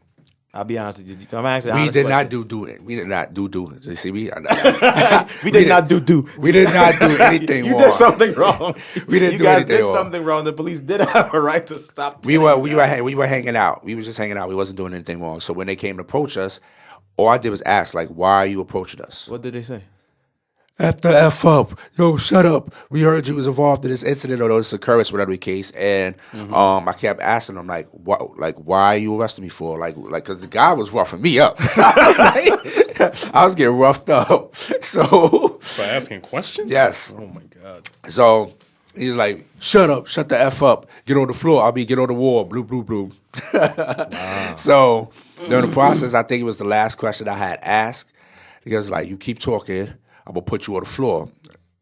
I'll be honest with you. I'm asking we did not do. do it. We did not do. You see, We did not do. We did not do anything you wrong. did something wrong. We didn't you do guys anything did wrong. something wrong. The police did have a right to stop. We were hanging out. We were just hanging out. We wasn't doing anything wrong. So when they came to approach us, all I did was ask, like, why are you approaching us? What did they say? F the F up. Yo, shut up. We heard you was involved in this incident or this occurrence, whatever the case. And I kept asking them, like, what, like, why are you arresting me for? Like, because the guy was roughing me up. I was getting roughed up. So. By asking questions? Yes. Oh, my God. So he's like, shut up. Shut the F up. Get on the floor. Get on the wall. Blue, blue, blue. Wow. So during the process, I think it was the last question I had asked. Because, like, you keep talking, I'm going to put you on the floor.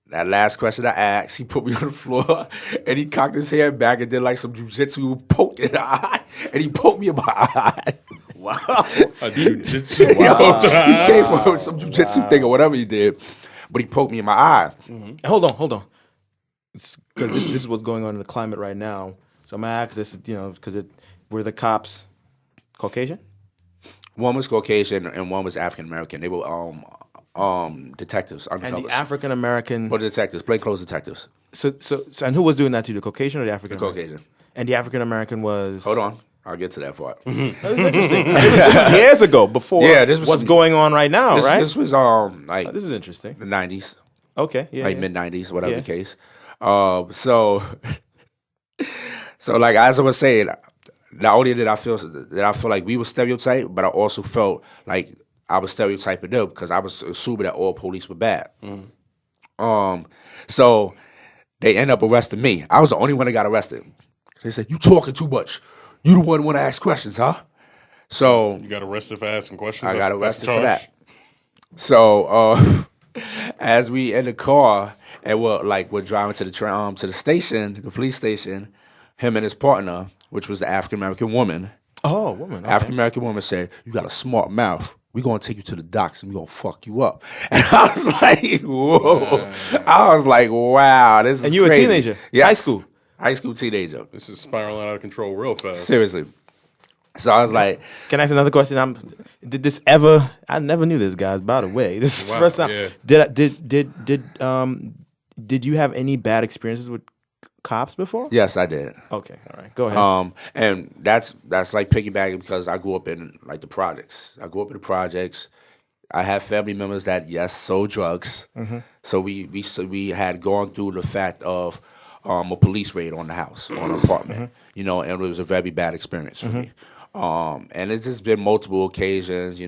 That last question I asked, he put me on the floor, and he cocked his head back and did like some jujitsu poke in the eye, and he poked me in my eye. Wow. A jujitsu? Wow. He came for some jujitsu thing or whatever he did, but he poked me in my eye. Mm-hmm. Hold on. Because this is what's going on in the climate right now. So I'm going to ask this, because were the cops Caucasian? One was Caucasian and one was African American. They were detectives, undercovers. And the African American. Or detectives, plainclothes detectives. So, and who was doing that to you? The Caucasian or the African? The Caucasian. And the African American was. Hold on, I'll get to that part. That was interesting. This was years ago, before. Yeah, this was what's going on right now, right? This was like this is interesting. the 90s. Okay, yeah, like mid 90s, whatever the case. So like as I was saying, not only did I feel like we were stereotyped, but I also felt like I was stereotyping them because I was assuming that all police were bad. So they end up arresting me. I was the only one that got arrested. They said, "You talking too much. You the one who want to ask questions, huh?" So You got arrested for asking questions? I got That's arrested the for charge? that. So as we in the car and we're driving to the station, the police station, him and his partner, which was the African American woman. Oh, woman. Okay. African American woman said, "You got a smart mouth. We're gonna take you to the docks and we're gonna fuck you up." And I was like, "Whoa!" I was like, "Wow, this is." And you were a crazy. teenager? Yes. High school teenager. This is spiraling out of control real fast. Seriously. So I was like, Can I ask another question? Did this ever? I never knew this, guys. By the way, this is the first time. yeah. Did you have any bad experiences with cops before? "Yes, I did." Okay, all right, go ahead. And that's like piggybacking because I grew up in like the projects. I have family members that sold drugs. So we had gone through the fact of a police raid on the house, on an apartment, and it was a very bad experience for me. And it's just been multiple occasions,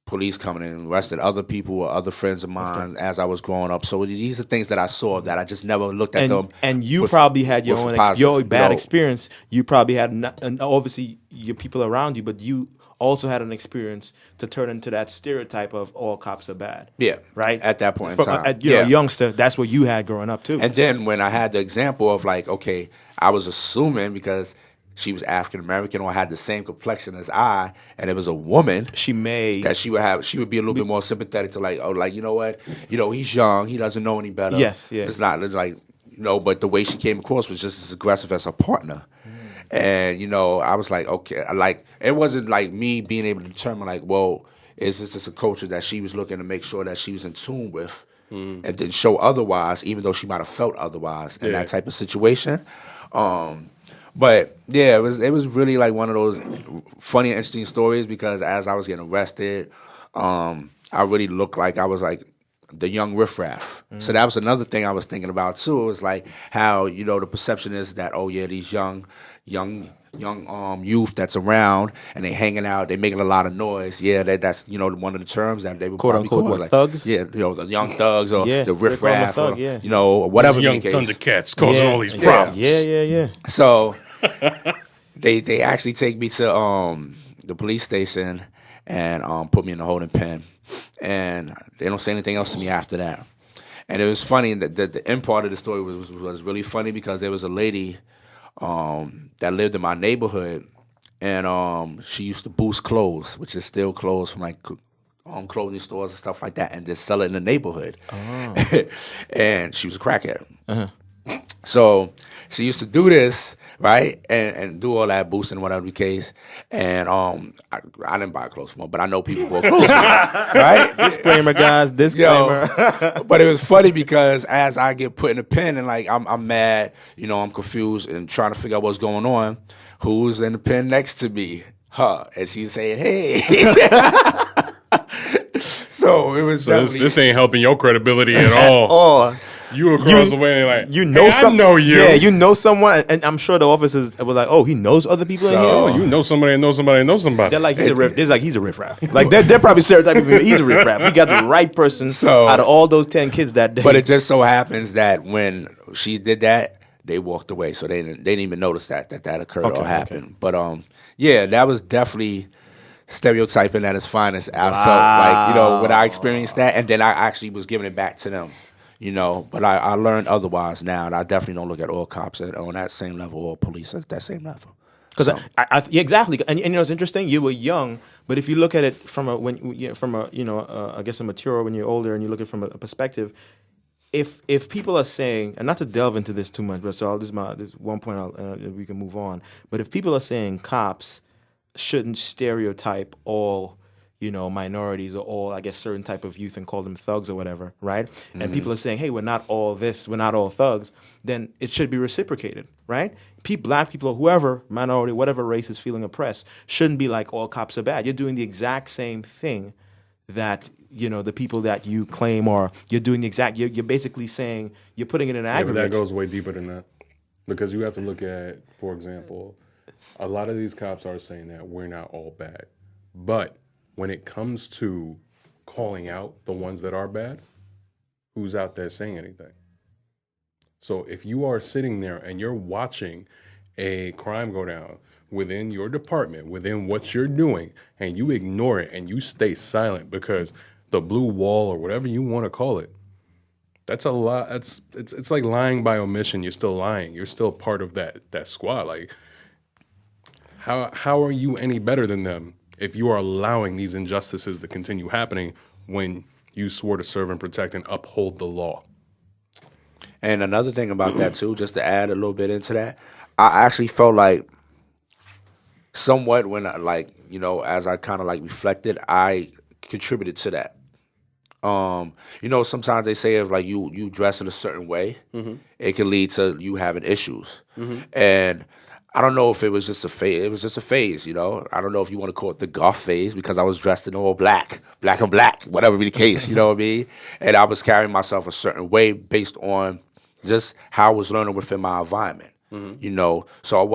police coming in and arrested other people or other friends of mine as I was growing up. So these are things that I saw that I just never looked at them. And you probably had your own your bad experience. You probably had, and obviously your people around you, but you also had an experience to turn into that stereotype of all cops are bad. Yeah, right. At that point in time, a youngster, that's what you had growing up too. And then when I had the example of like, okay, I was assuming because she was African American or had the same complexion as I, and it was a woman. That she would be a little bit more sympathetic to like, oh, like, you know what, he's young, he doesn't know any better. Yes, yeah. It's like, but the way she came across was just as aggressive as her partner. And I was like, okay, like it wasn't like me being able to determine like, well, is this just a culture that she was looking to make sure that she was in tune with, and didn't show otherwise, even though she might have felt otherwise in that type of situation. But yeah, it was really like one of those funny and interesting stories because as I was getting arrested, I really looked like I was like the young riffraff. So that was another thing I was thinking about too. It was like how the perception is that these young youth that's around and they hanging out, they making a lot of noise. Yeah, that's one of the terms that they would quote probably unquote call what, like thugs. Yeah, the young thugs or the riffraff, thug, or whatever. Young Thundercats causing all these problems. Yeah. So they actually take me to the police station and put me in the holding pen, and they don't say anything else to me after that. And it was funny that the end part of the story was really funny because there was a lady that lived in my neighborhood, and she used to boost clothes, which is still clothes from like clothing stores and stuff like that, and just sell it in the neighborhood. And she was a crackhead. So she used to do this, right, and do all that boosting, whatever the case. And I didn't buy clothes from her, but I know people bought clothes from her, right? Disclaimer, guys. Disclaimer. But it was funny because as I get put in a pen and like I'm mad, I'm confused and trying to figure out what's going on. Who's in the pen next to me? Her, and she's saying, "Hey." So it was. So this ain't helping your credibility at all. You across the way, like I know you. Yeah, you know someone, and I'm sure the officers were like, "Oh, he knows other people in here." Oh, you know somebody, and know somebody, and know somebody. They're like, he's a riffraff. Like they're probably stereotyping him. He's a riffraff. He got the right person out of all those 10 kids that day. But it just so happens that when she did that, they walked away, so they didn't even notice that occurred or happened. Okay. But yeah, that was definitely stereotyping at its finest. I felt like when I experienced that, and then I actually was giving it back to them. But I learned otherwise now, and I definitely don't look at all cops on that same level or police at that same level. Because exactly, and it's interesting. You were young, but if you look at it from a I guess a mature when you're older, and you look at it from a perspective, if people are saying, and not to delve into this too much, but so this one point we can move on. But if people are saying cops shouldn't stereotype all minorities or all, I guess, certain type of youth and call them thugs or whatever, right? Mm-hmm. And people are saying, hey, we're not all this, we're not all thugs, then it should be reciprocated, right? Black people or whoever, minority, whatever race is feeling oppressed, shouldn't be like all cops are bad. You're doing the exact same thing that, the people that you claim are, you're doing the exact, you're basically saying, you're putting it in an aggregate. But that goes way deeper than that. Because you have to look at, for example, a lot of these cops are saying that we're not all bad. But when it comes to calling out the ones that are bad, who's out there saying anything? So if you are sitting there and you're watching a crime go down within your department, within what you're doing, and you ignore it and you stay silent because the blue wall or whatever you want to call it, that's a lot. It's like lying by omission. You're still lying. You're still part of that squad. Like, how are you any better than them if you are allowing these injustices to continue happening when you swore to serve and protect and uphold the law? And another thing about that too, just to add a little bit into that, I actually felt like somewhat when as I kind of like reflected, I contributed to that. Sometimes they say if like you dress in a certain way, it can lead to you having issues. And I don't know if it was just a phase. It was just a phase, I don't know if you want to call it the goth phase because I was dressed in all black and black, whatever be the case, you know what I mean? And I was carrying myself a certain way based on just how I was learning within my environment, So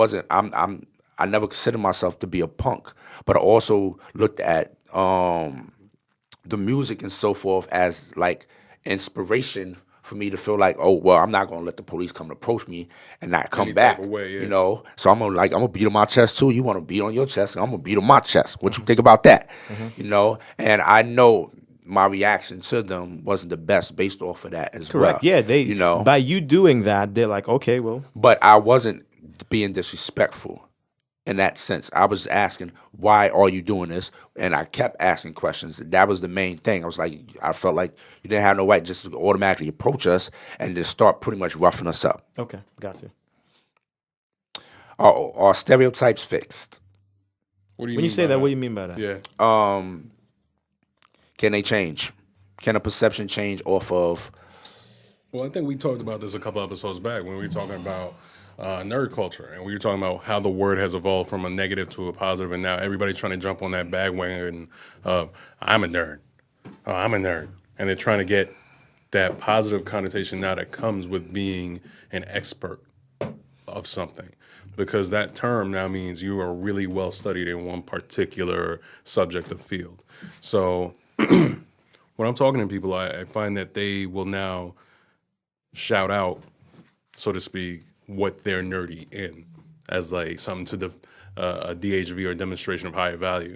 I never considered myself to be a punk, but I also looked at the music and so forth as like inspiration for me to feel like, oh well, I'm not gonna let the police come and approach me and not come Any back. type of way, yeah. So I'm gonna beat on my chest too. You want to beat on your chest, and I'm gonna beat on my chest. What you think about that? And I know my reaction to them wasn't the best based off of that as well. Correct. Yeah, by you doing that, they're like, okay, well. But I wasn't being disrespectful. In that sense, I was asking, why are you doing this? And I kept asking questions. That was the main thing. I felt like you didn't have no right just to automatically approach us and just start pretty much roughing us up. Okay, got you. Are stereotypes fixed? What do you When mean you say by that, what do you mean by that? Yeah. Can they change? Can a perception change off of? Well, I think we talked about this a couple episodes back when we were talking about nerd culture, and we were talking about how the word has evolved from a negative to a positive, and now everybody's trying to jump on that bandwagon of I'm a nerd, I'm a nerd, and they're trying to get that positive connotation now that comes with being an expert of something, because that term now means you are really well studied in one particular subject or field. So when I'm talking to people, I find that they will now shout out, so to speak, what they're nerdy in as like something to a DHV or demonstration of higher value.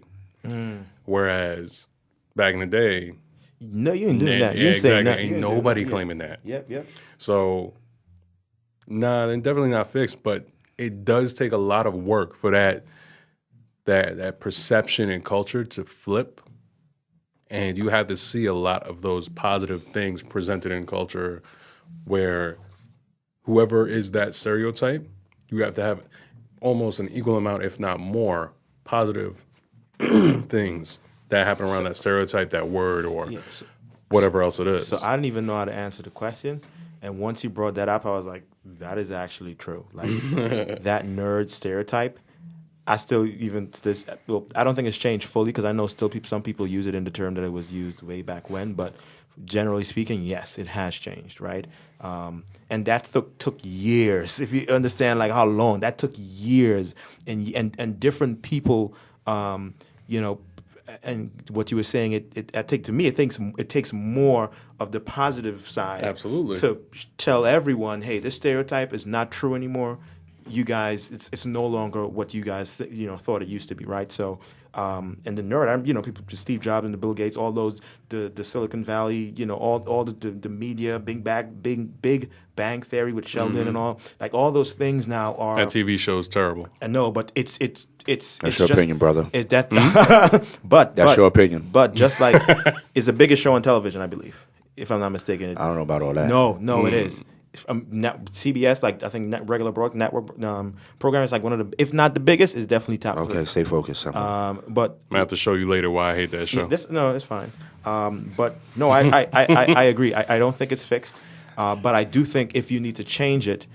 Whereas back in the day, no, you ain't doing that. You yeah, ain't saying exactly, that. ain't nobody claiming that. Yep. So, they're definitely not fixed, but it does take a lot of work for that perception and culture to flip. And you have to see a lot of those positive things presented in culture where whoever is that stereotype, you have to have almost an equal amount, if not more, positive things that happen around that stereotype, that word, or whatever else it is. So I didn't even know how to answer the question. And once you brought that up, I was like, that is actually true. Like that nerd stereotype, I still even to this. Well, I don't think it's changed fully because I know still some people use it in the term that it was used way back when. But generally speaking, yes, it has changed, right? And that took years. If you understand like how long that took years, and different people, and what you were saying, it takes more of the positive side, Absolutely, to tell everyone, hey, this stereotype is not true anymore. You guys, it's no longer what you guys thought it used to be, right? So, and the nerd, people, Steve Jobs and the Bill Gates, all those, the Silicon Valley, all the media, Big Bang Theory with Sheldon and all, like all those things now are. that TV show is terrible. I know, but it's That's your opinion, brother. But That's your opinion. But just like it's the biggest show on television, I believe, if I'm not mistaken. I don't know about all that. No, it is. CBS, like I think regular network program is like one of the, if not the biggest, is definitely top. Okay, stay focused. But I'm gonna have to show you later why I hate that show. It's fine. But no, I agree. I don't think it's fixed. But I do think if you need to change it,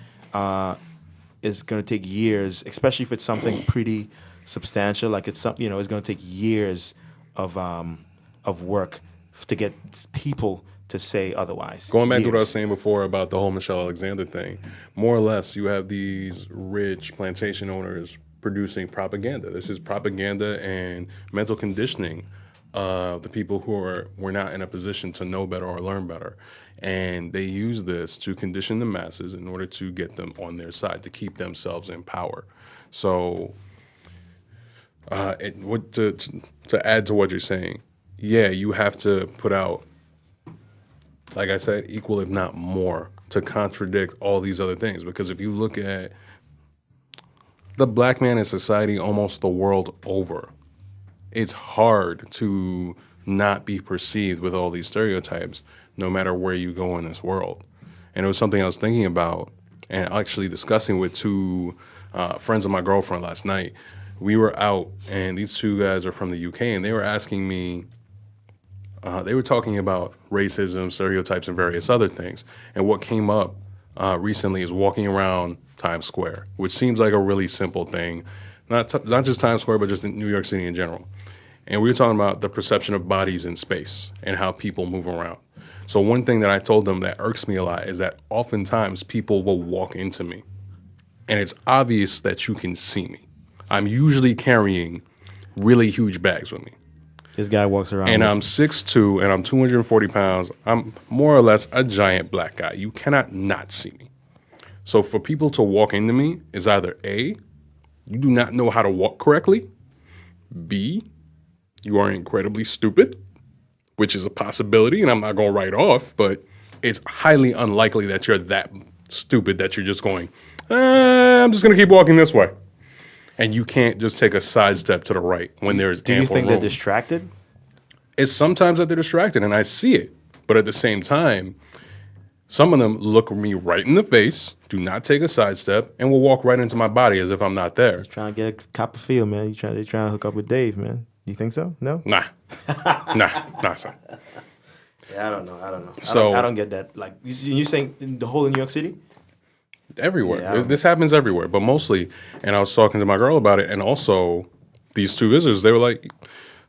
it's going to take years, especially if it's something pretty substantial. Like it's it's going to take years of work to get people to say otherwise. Going back to what I was saying before about the whole Michelle Alexander thing, more or less, you have these rich plantation owners producing propaganda. This is propaganda and mental conditioning the people who were not in a position to know better or learn better. And they use this to condition the masses in order to get them on their side, to keep themselves in power. So to add to what you're saying, yeah, you have to put out, like I said, equal if not more to contradict all these other things. Because if you look at the black man in society almost the world over, it's hard to not be perceived with all these stereotypes no matter where you go in this world. And it was something I was thinking about and actually discussing with two friends of my girlfriend last night. We were out, and these two guys are from the UK, and they were asking me, they were talking about racism, stereotypes, and various other things. And what came up recently is walking around Times Square, which seems like a really simple thing, not just Times Square, but just in New York City in general. And we were talking about the perception of bodies in space and how people move around. So one thing that I told them that irks me a lot is that oftentimes people will walk into me, and it's obvious that you can see me. I'm usually carrying really huge bags with me. This guy walks around. And I'm 6'2", and I'm 240 pounds. I'm more or less a giant black guy. You cannot not see me. So for people to walk into me is either A, you do not know how to walk correctly, B, you are incredibly stupid, which is a possibility, and I'm not going to write off, but it's highly unlikely that you're that stupid that you're just going, I'm just going to keep walking this way. And you can't just take a sidestep to the right when there's ample room. Do you think they're distracted? It's sometimes that they're distracted, and I see it. But at the same time, some of them look me right in the face, do not take a sidestep, and will walk right into my body as if I'm not there. Trying to get a cop a feel, man. They're trying to hook up with Dave, man. You think so? No? Nah, son. Yeah, I don't know. So I don't get that. Like, you saying the whole of New York City? Everywhere. Yeah, This happens everywhere, but mostly, and I was talking to my girl about it, and also these two visitors, they were like,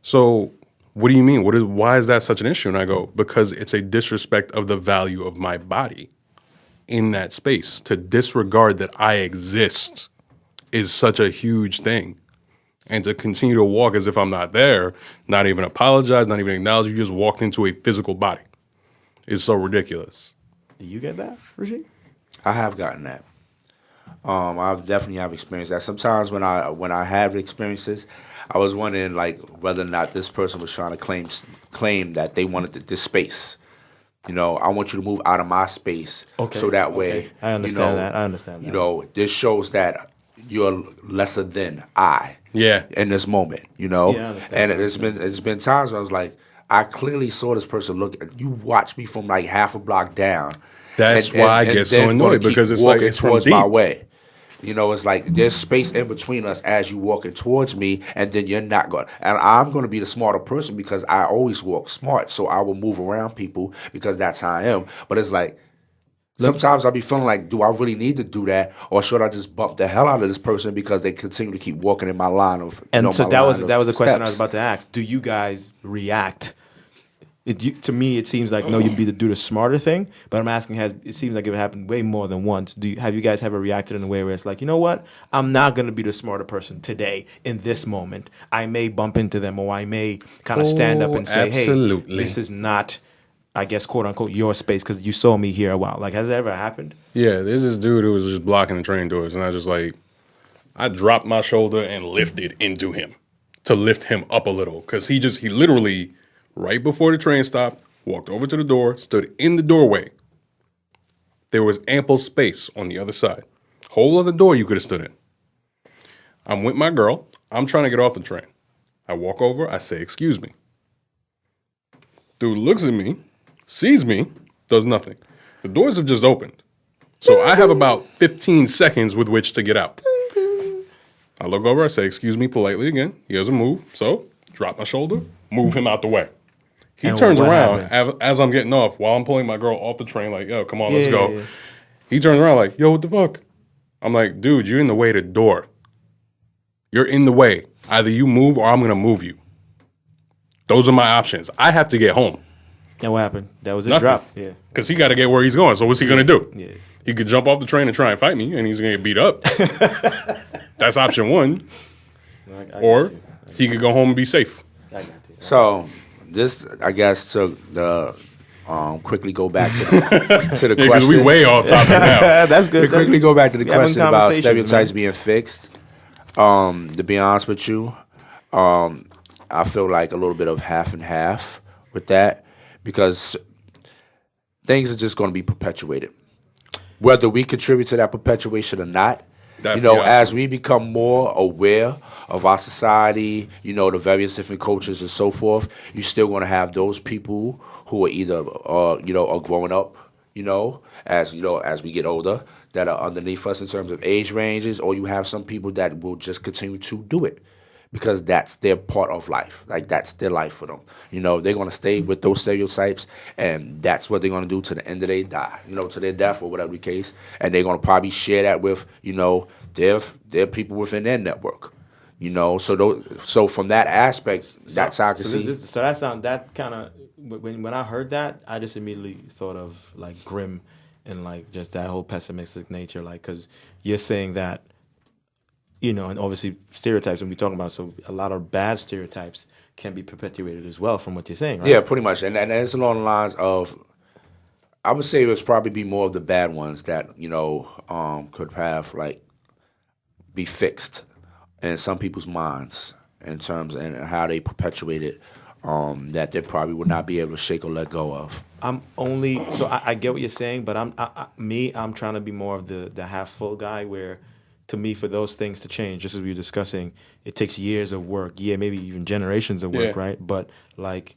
so what do you mean? Why is that such an issue? And I go, because it's a disrespect of the value of my body in that space. To disregard that I exist is such a huge thing. And to continue to walk as if I'm not there, not even apologize, not even acknowledge you just walked into a physical body is so ridiculous. Do you get that, Rasheem? I have gotten that. I've definitely have experienced that. Sometimes when I have experiences, I was wondering like whether or not this person was trying to claim that they wanted this space. You know, I want you to move out of my space, so that way. I understand that. I understand that. You know, this shows that you're lesser than I. Yeah. In this moment, you know, Yeah, I understand and it's been times where I was like, I clearly saw this person look. You watched me from like half a block down. That's why I get so annoyed, because it's like it's towards from deep. my way. You know, it's like there's space in between us as you walking towards me, and then you're not going. And I'm going to be the smarter person because I always walk smart, so I will move around people because that's how I am. But it's like sometimes I'll be feeling like, do I really need to do that, or should I just bump the hell out of this person because they continue to keep walking in my line of? And so that was a question I was steps. about to ask. Do you guys react? To me, it seems like no, you'd be to do the smarter thing. But I'm asking, it seems like it happened way more than once. Have you guys ever reacted in a way where it's like, you know what, I'm not going to be the smarter person today in this moment. I may bump into them, or I may kind of stand up and say, absolutely. hey, this is not, I guess, quote unquote, your space because you saw me here a while. Like, has it ever happened? Yeah, there's this dude who was just blocking the train doors, and I dropped my shoulder and lifted into him to lift him up a little, because he literally, right before the train stopped, walked over to the door, stood in the doorway. There was ample space on the other side. Whole other door you could have stood in. I'm with my girl. I'm trying to get off the train. I walk over. I say, excuse me. Dude looks at me, sees me, does nothing. The doors have just opened. So I have about 15 seconds with which to get out. I look over. I say, excuse me, politely again. He doesn't move. So drop my shoulder, move him out the way. He turns around as I'm getting off while I'm pulling my girl off the train, like, yo, come on, let's go. Yeah. He turns around like, yo, what the fuck? I'm like, dude, you're in the way of the door. You're in the way. Either you move or I'm going to move you. Those are my options. I have to get home. And what happened? That was it. Nothing. Drop. Yeah. Because he got to get where he's going. So what's he going to do? Yeah. He could jump off the train and try and fight me, and he's going to get beat up. That's option one. I or he could go home and be safe. I got you. So this, I guess, to the quickly go back to the Because question. we way off topic now. That's good. To quickly go back to the We having question about conversations, stereotypes man. being fixed. To be honest with you, I feel like a little bit of half and half with that because things are just going to be perpetuated. Whether we contribute to that perpetuation or not, That's you know, the as option. we become more aware of our society, you know, the various different cultures and so forth, you're still going to have those people who are either, you know, are growing up, you know, as we get older, that are underneath us in terms of age ranges, or you have some people that will just continue to do it because that's their part of life. Like that's their life for them. You know, they're gonna stay with those stereotypes, and that's what they're gonna do to the end of their die. You know, to their death or whatever the case, and they're gonna probably share that with their people within their network. You know, so from that aspect, that's how I can see. So that sound that kind of when I heard that, I just immediately thought of like grim and like just that whole pessimistic nature, like because you're saying that, you know, and obviously stereotypes when we talking about, so a lot of bad stereotypes can be perpetuated as well from what you're saying, right? Yeah, pretty much, and it's along the lines of. I would say it would probably be more of the bad ones that could have like be fixed in some people's minds in terms and how they perpetuate it. That they probably would not be able to shake or let go of. I get what you're saying, but I'm trying to be more of the half full guy where, to me, for those things to change, just as we were discussing, it takes years of work, maybe even generations of work, Yeah. right? But like,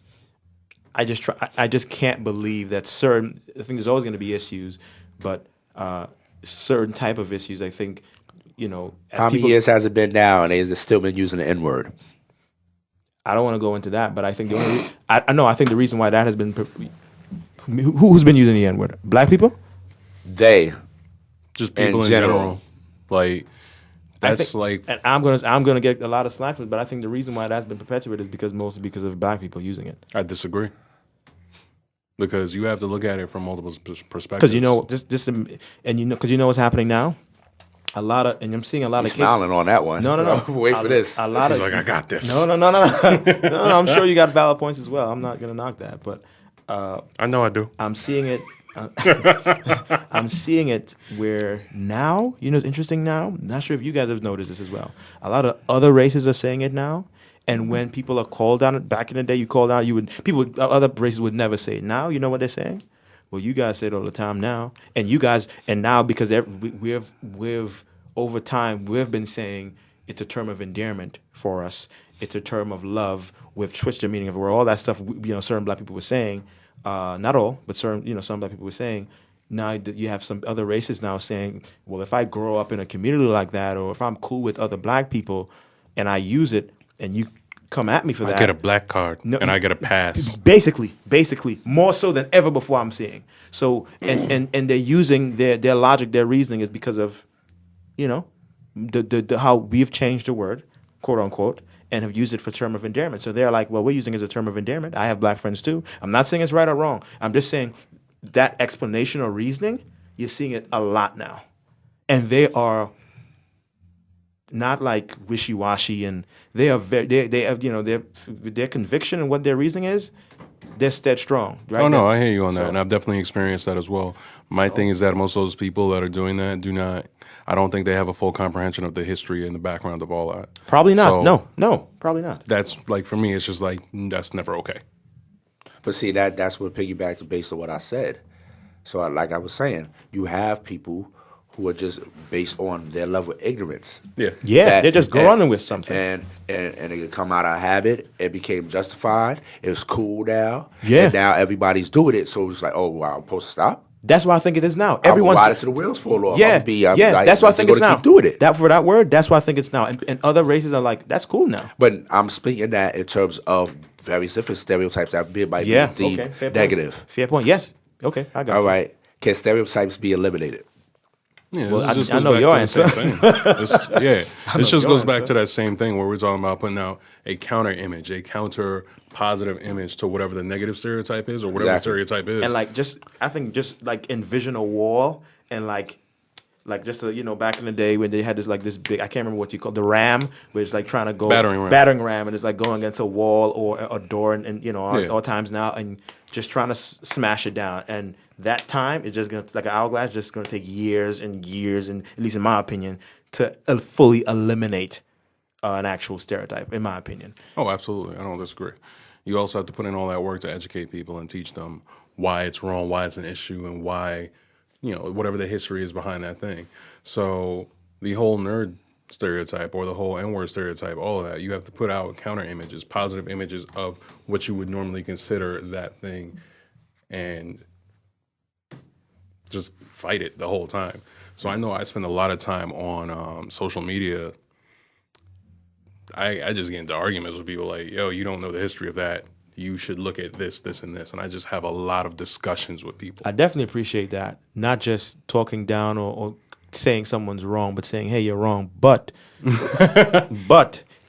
I just can't believe that certain. I think there's always going to be issues, but certain type of issues, I think, you know, as How many people, years has it been now, and they've still been using the N word? I don't want to go into that, but I think the only I think the reason why that has been who's been using the N word? Black people. They Just people in general. general. Like, I that's think, like, and I'm gonna get a lot of slack for it, but I think the reason why that's been perpetuated is mostly because of black people using it. I disagree. Because you have to look at it from multiple perspectives. Because you know, because you know what's happening now. And I'm seeing a lot He's of kids. smiling on that one. No. Wait for this. A lot He's of like, I got this. no. I'm sure you got valid points as well. I'm not gonna knock that, but I know I do. I'm seeing it. I'm seeing it where now, you know, it's interesting now. Not sure if you guys have noticed this as well. A lot of other races are saying it now. And when people are called on it, back in the day, you called out, other races would never say it. Now, you know what they're saying? Well, you guys say it all the time now. And now because we've over time, we've been saying it's a term of endearment for us. It's a term of love. We've switched the meaning of the word. All that stuff, you know, certain black people were saying. Not all, but certain, you know, some black people were saying. Now that you have some other races now saying, well, if I grow up in a community like that, or if I'm cool with other black people, and I use it, and you come at me for that, I get a black card No, and I get a pass. Basically, more so than ever before. I'm seeing so, and they're using their logic, their reasoning is because of, you know, the how we've changed the word, quote unquote, and have used it for term of endearment. So they're like, well, we're using it as a term of endearment. I have black friends too. I'm not saying it's right or wrong. I'm just saying that explanation or reasoning, you're seeing it a lot now, and they are not like wishy-washy, and they are they have, you know, their conviction and what their reasoning is, they're stead strong, right? Oh, no, I hear you on So- that. And I've definitely experienced that as well. My thing is that most of those people that are doing that I don't think they have a full comprehension of the history and the background of all that. Probably not. So No, probably not. That's like, for me, it's just like, that's never okay. But see, that's what piggybacks based on what I said. So, like I was saying, you have people who are just based on their level of ignorance. Yeah. Yeah, they're just running with something. And it could come out of habit. It became justified. It was cool now. Yeah. And now everybody's doing it. So it's like, oh, wow, I'm supposed to stop? That's why I think it is now. Everyone's ride it to the wheels fall off. Yeah, that's why I think it's now. Keep doing it. That for that word, that's why I think it's now. And other races are like, that's cool now. But I'm speaking that in terms of various different stereotypes that might be deemed okay, fair negative. Point. Fair point. Yes. Okay, I got All you. right. Can stereotypes be eliminated? Yeah, Well, this just I goes know back your to the same answer. thing. This just your goes back answer. to that same thing where we're talking about putting out a counter image, a counter positive image to whatever the negative stereotype is or whatever Exactly. the stereotype is. And like, I think just like envision a wall and like Like just back in the day when they had this big, I can't remember what you call the ram, where it's like trying to go battering ram, and it's like going against a wall or a door, and all times now, and just trying to smash it down. And that time it's just gonna, like an hourglass, just gonna take years and years, and at least in my opinion, to fully eliminate an actual stereotype. In my opinion. Oh, absolutely. I don't disagree. You also have to put in all that work to educate people and teach them why it's wrong, why it's an issue, and why, whatever the history is behind that thing. So the whole nerd stereotype or the whole N-word stereotype, all of that, you have to put out counter images, positive images of what you would normally consider that thing, and just fight it the whole time. So I know I spend a lot of time on social media. I just get into arguments with people like, yo, you don't know the history of that. You should look at this, this, and this. And I just have a lot of discussions with people. I definitely appreciate that. Not just talking down or saying someone's wrong, but saying, hey, you're wrong. But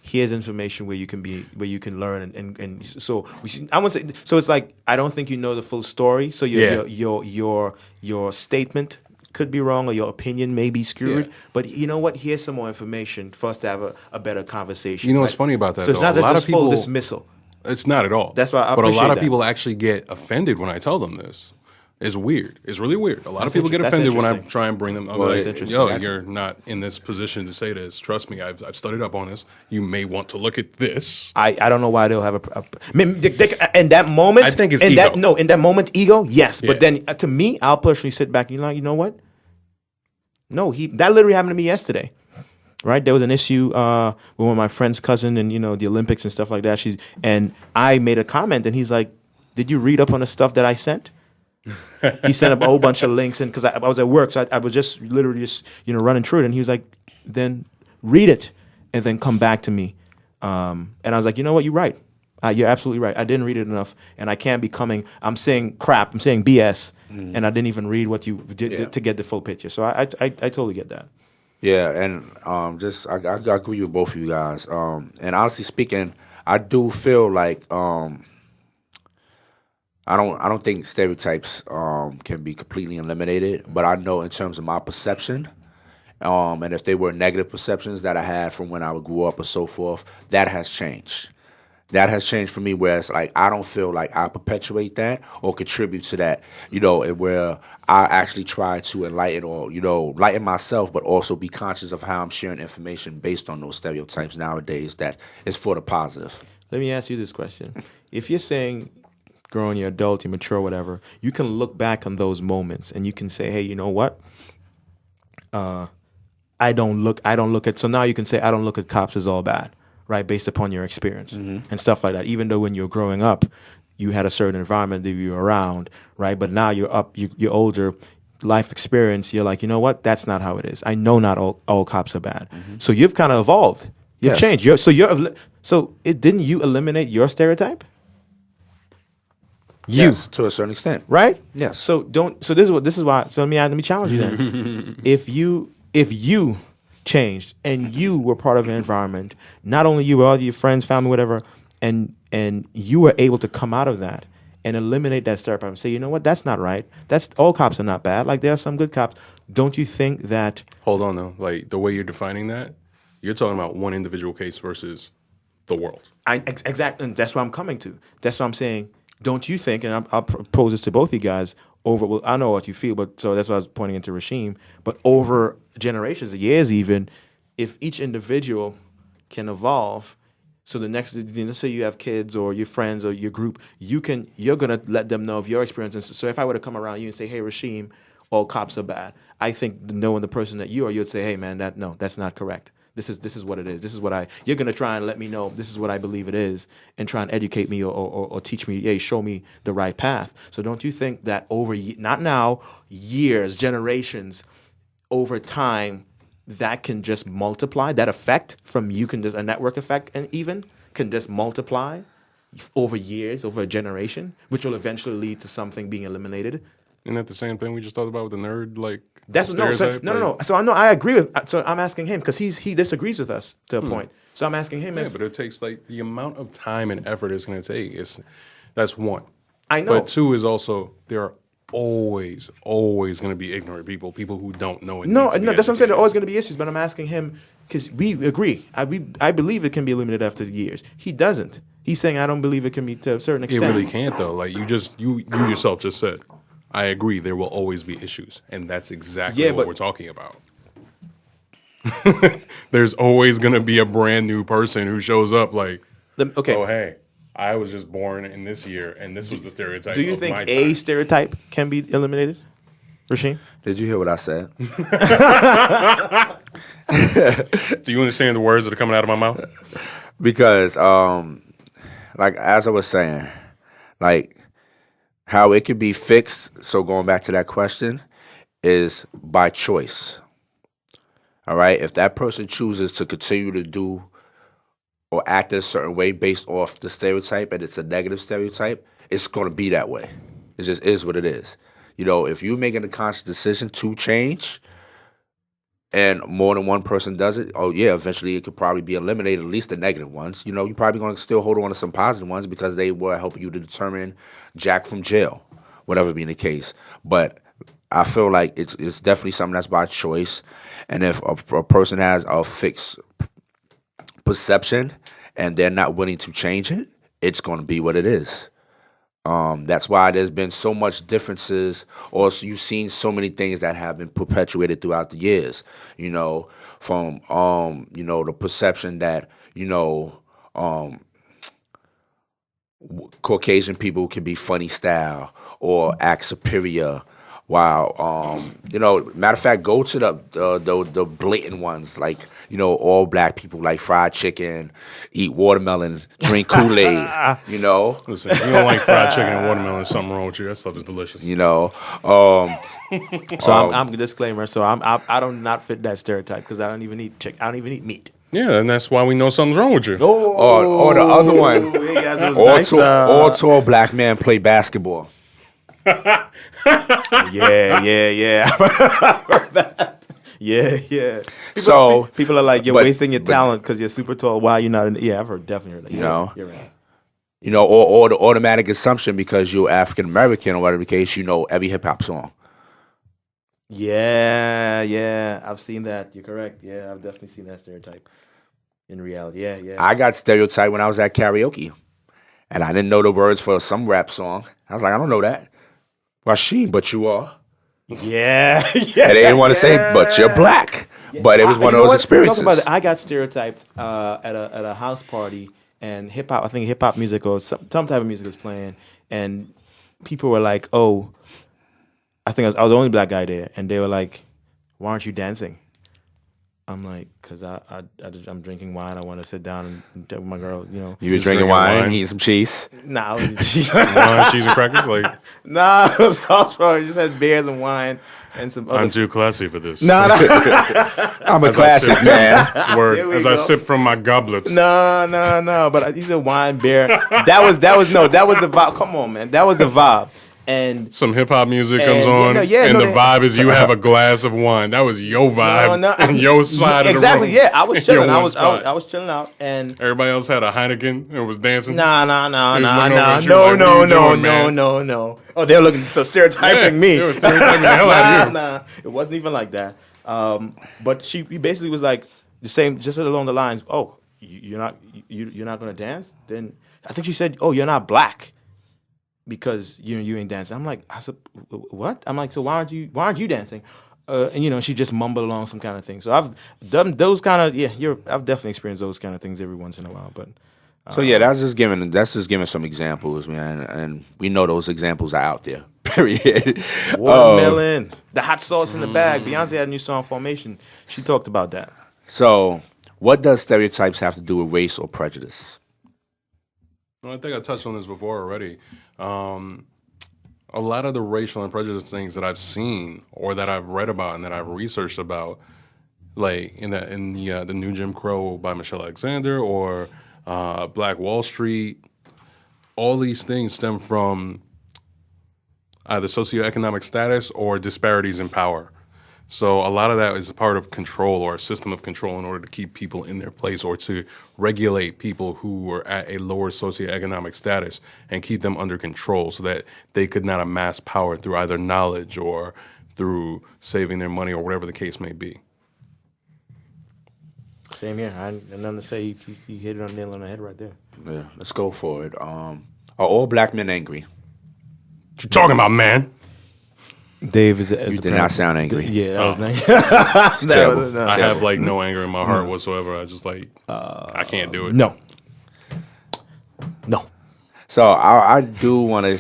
here's information where you can learn. And so I would say, so it's like, I don't think you know the full story. So your statement could be wrong, or your opinion may be skewed. Yeah. But you know what? Here's some more information for us to have a better conversation. You know what's funny about that? So it's not just full dismissal. It's not at all. That's why I appreciate But a lot of that. people actually get offended when I tell them this. It's weird. It's really weird. A lot of people get offended when I try and bring them. I'm like, yo, you're not in this position to say this. Trust me, I've studied up on this. You may want to look at this. I don't know why they'll have in that moment. I think it's ego. In that moment, ego, yes. Yeah. But then to me, I'll personally sit back and you know what? No, that literally happened to me yesterday. Right, there was an issue with one of my friend's cousin, and the Olympics and stuff like that. And I made a comment, and he's like, "Did you read up on the stuff that I sent?" He sent up a whole bunch of links, and because I was at work, so I was just literally running through it, and he was like, "Then read it, and then come back to me." And I was like, "You know what? You're right. You're absolutely right. I didn't read it enough, and I can't be coming. I'm saying crap. I'm saying BS, and I didn't even read what you did to get the full picture." So I totally get that. Yeah, and I agree with both of you guys. And honestly speaking, I do feel like I don't think stereotypes can be completely eliminated, but I know in terms of my perception, and if they were negative perceptions that I had from when I grew up or so forth, that has changed. That has changed for me, where it's like I don't feel like I perpetuate that or contribute to that, and where I actually try to enlighten or, enlighten myself, but also be conscious of how I'm sharing information based on those stereotypes nowadays that is for the positive. Let me ask you this question. If you're saying growing, you're adult, you're mature, whatever, you can look back on those moments and you can say, hey, you know what? I don't look at, so now you can say, I don't look at cops as all bad. Right, based upon your experience and stuff like that. Even though when you were growing up, you had a certain environment that you were around, right? But now you're up, you're older, life experience. You're like, you know what? That's not how it is. I know not all cops are bad. So you've kind of evolved. You've changed. Didn't you eliminate your stereotype? Yes, to a certain extent, right? Yes. So this is why. So let me challenge you then. If you changed and you were part of an environment, not only you, but all your friends, family, whatever, and you were able to come out of that and eliminate that stereotype and say, you know what, that's not right. That's all cops are not bad. Like there are some good cops. Don't you think that? Hold on though, like the way you're defining that, you're talking about one individual case versus the world. Exactly, and that's what I'm coming to. That's what I'm saying. Don't you think? And I'll propose this to both of you guys. Well, I know what you feel, but so that's why I was pointing into Rasheem. But over generations, years even, if each individual can evolve, so the next, let's say you have kids or your friends or your group, you're gonna let them know of your experiences. So if I were to come around you and say, hey, Rasheem, all cops are bad, I think knowing the person that you are, you'd say, hey man, that's not correct. This is what it is. This is what you're going to try and let me know this is what I believe it is and try and educate me or teach me, show me the right path. So don't you think that over, not now, years, generations, over time, that can just multiply? That effect from you can just, a network effect and even can just multiply over years, over a generation, which will eventually lead to something being eliminated? Isn't that the same thing we just talked about with the nerd, like, that's no. So I know I agree with. So I'm asking him because he disagrees with us to a point. So I'm asking him. Yeah, but it takes like the amount of time and effort it's going to take. That's one. I know. But two is also there are always going to be ignorant people who don't know it. No, that's what I'm saying. There are always going to be issues, but I'm asking him because we agree. I believe it can be eliminated after years. He doesn't. He's saying I don't believe it can be to a certain It extent. really can't though. Like you yourself just said, I agree. There will always be issues, and that's exactly what we're talking about. There's always going to be a brand new person who shows up like, oh hey, I was just born in this year, and this was the stereotype. Do you think a stereotype can be eliminated, Rasheem? Did you hear what I said? Do you understand the words that are coming out of my mouth? Because, like as I was saying, like how it could be fixed. So going back to that question, is by choice. All right, if that person chooses to continue to do or act in a certain way based off the stereotype, and it's a negative stereotype, it's going to be that way. It just is what it is. You know, if you're making a conscious decision to change, and more than one person does it, oh yeah, eventually it could probably be eliminated, at least the negative ones. You know, you're probably going to still hold on to some positive ones because they will help you to determine Jack from jail, whatever being the case. But I feel like it's definitely something that's by choice. And if a person has a fixed perception and they're not willing to change it, it's going to be what it is. That's why there's been so much differences, or you've seen so many things that have been perpetuated throughout the years. You know, from the perception that Caucasian people can be funny style or act superior. Wow, matter of fact, go to the blatant ones, like, all black people like fried chicken, eat watermelon, drink Kool-Aid, Listen, if you don't like fried chicken and watermelon, there's something wrong with you. That stuff is delicious. So I'm disclaimer. So I don't not fit that stereotype because I don't even eat chicken. I don't even eat meat. Yeah, and that's why we know something's wrong with you. Or the other one, all tall black men play basketball. Yeah. Yeah. People are like, you're wasting your talent because you're super tall. Why you're not? I've definitely heard that. You're right. Or the automatic assumption because you're African American or whatever the case, you know every hip hop song. Yeah. I've seen that. You're correct. Yeah, I've definitely seen that stereotype. In reality, yeah. I got stereotyped when I was at karaoke, and I didn't know the words for some rap song. I was like, I don't know that. Rasheem, but you are. Yeah. And they didn't want to say, but you're black. Yeah. But it was one of those experiences. Talk about it. I got stereotyped at a house party, and hip hop. I think hip hop music or some type of music was playing, and people were like, "Oh, I think I was the only black guy there," and they were like, "Why aren't you dancing?" I'm like, because I'm drinking wine. I want to sit down and talk with my girl, You were drinking wine, eating some cheese? Nah. Wine, cheese, and crackers? Nah, it was also, I just had beers and wine and some other... I'm too classy for this. No. I'm a classic, man. Word. As I sip from my goblet. No. But you said wine, beer. That was the vibe. Come on, man. That was the vibe. And some hip hop music comes on, the vibe is you have a glass of wine. That was your vibe and your side of the room. Exactly, yeah. I was chilling. I was chilling out, and everybody else had a Heineken and was dancing. No. Oh, they were looking so stereotyping me. They were stereotyping the hell out of you. Nah, it wasn't even like that. But he basically was like the same, just along the lines. Oh, you're not gonna dance? Then I think she said, "Oh, you're not black." Because you ain't dancing. I said, what? I'm like, so why aren't you dancing? And she just mumbled along some kind of thing. So I've done those kind of I've definitely experienced those kind of things every once in a while. But that's just giving some examples, man, and we know those examples are out there. Period. Watermelon, the hot sauce in the bag. Beyonce had a new song, Formation. She talked about that. So, what does stereotypes have to do with race or prejudice? Well, I think I touched on this before already. A lot of the racial and prejudice things that I've seen or that I've read about and that I've researched about, like in the New Jim Crow by Michelle Alexander or Black Wall Street, all these things stem from either socioeconomic status or disparities in power. So a lot of that is a part of control or a system of control in order to keep people in their place or to regulate people who were at a lower socioeconomic status and keep them under control so that they could not amass power through either knowledge or through saving their money or whatever the case may be. Same here. I had nothing to say. You hit it on the nail on the head right there. Yeah, let's go for it. Are all black men angry? What you talking about, man? Dave is. You did not sound angry. Yeah, that was nice. Terrible. I have like no anger in my heart whatsoever. I just like I can't do it. No. So I do want to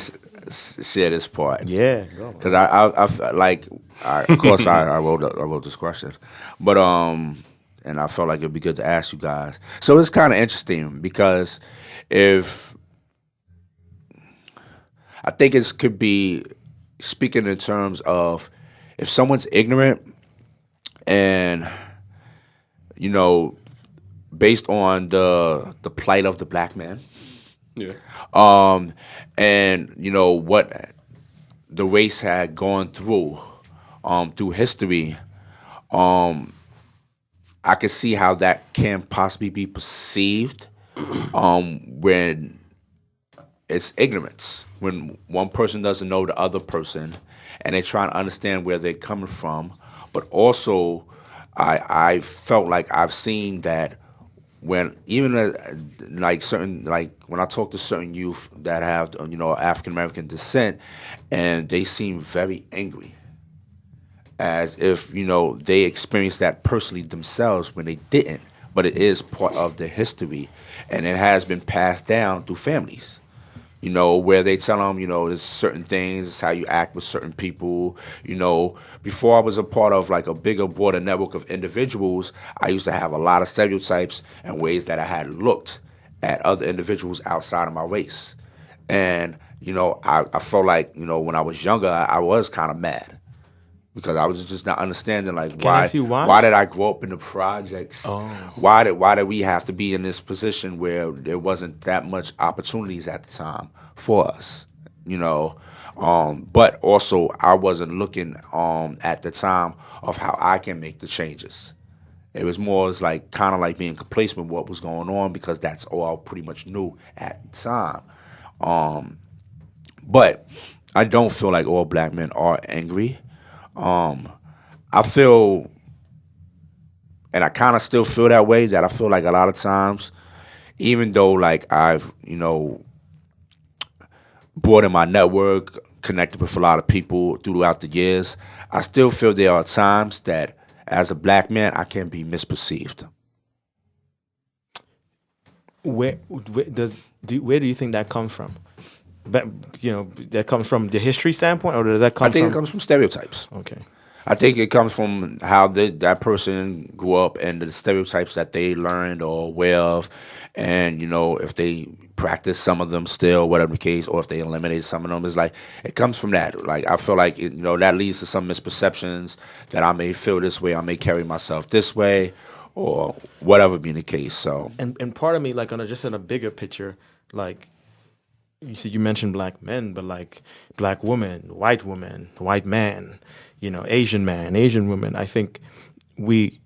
share this part. Yeah. Because of course I wrote this question, but and I felt like it'd be good to ask you guys. So it's kind of interesting because I think it could be speaking in terms of if someone's ignorant and based on the plight of the black man, Yeah. and what the race had gone through history, I can see how that can possibly be perceived when it's ignorance, when one person doesn't know the other person and they're trying to understand where they're coming from. But also, I felt like I've seen that when even when I talk to certain youth that have African American descent, and they seem very angry, as if they experienced that personally themselves when they didn't. But it is part of the history, and it has been passed down through families. Where they tell them, there's certain things, it's how you act with certain people. Before I was a part of like a bigger, broader network of individuals, I used to have a lot of stereotypes and ways that I had looked at other individuals outside of my race. And, I felt like, when I was younger, I was kind of mad. Because I was just not understanding, like, why did I grow up in the projects? Oh. Why did we have to be in this position where there wasn't that much opportunities at the time for us? But also I wasn't looking at the time of how I can make the changes. It was more as like kind of like being complacent with what was going on because that's all I pretty much knew at the time. But I don't feel like all black men are angry. I feel, and I kind of still feel that way, that I feel like a lot of times, even though like I've, broadened my network, connected with a lot of people throughout the years, I still feel there are times that as a black man, I can be misperceived. Where do you think that comes from? But, that comes from the history standpoint, or does that come from? I think it comes from stereotypes. Okay. I think it comes from how that person grew up and the stereotypes that they learned or aware of, and if they practice some of them still, whatever the case, or if they eliminate some of them, it's like it comes from that. Like I feel like that leads to some misperceptions that I may feel this way, I may carry myself this way, or whatever being the case. So and part of me, like just in a bigger picture, like. You mentioned black men, but like black woman, white man, Asian man, Asian woman. I think we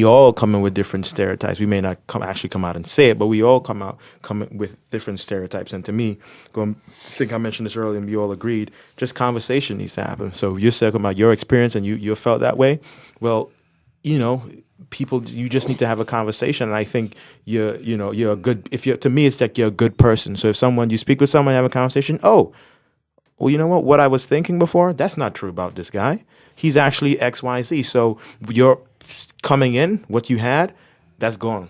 all come in with different stereotypes. We may not come out and say it, but we all come in with different stereotypes. And to me, I think I mentioned this earlier, and we all agreed. Just conversation needs to happen. So you're talking about your experience, and you felt that way. Well, people, you just need to have a conversation, and I think you're a good. To me, it's like you're a good person. So if you speak with someone, you have a conversation. Oh, well, you know what? What I was thinking before, that's not true about this guy. He's actually X, Y, Z. So you're coming in, what you had, that's gone.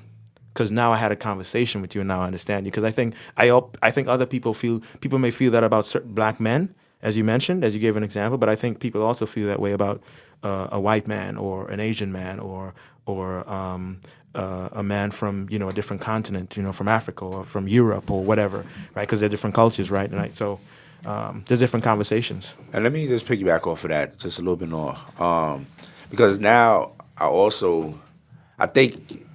Because now I had a conversation with you, and now I understand you. Because I think other people may feel that about certain black men, as you mentioned, as you gave an example. But I think people also feel that way about a white man or an Asian man or a man from a different continent, from Africa or from Europe or whatever, right? Because they're different cultures, right? And so there's different conversations. And let me just piggyback off of that just a little bit more, because now I think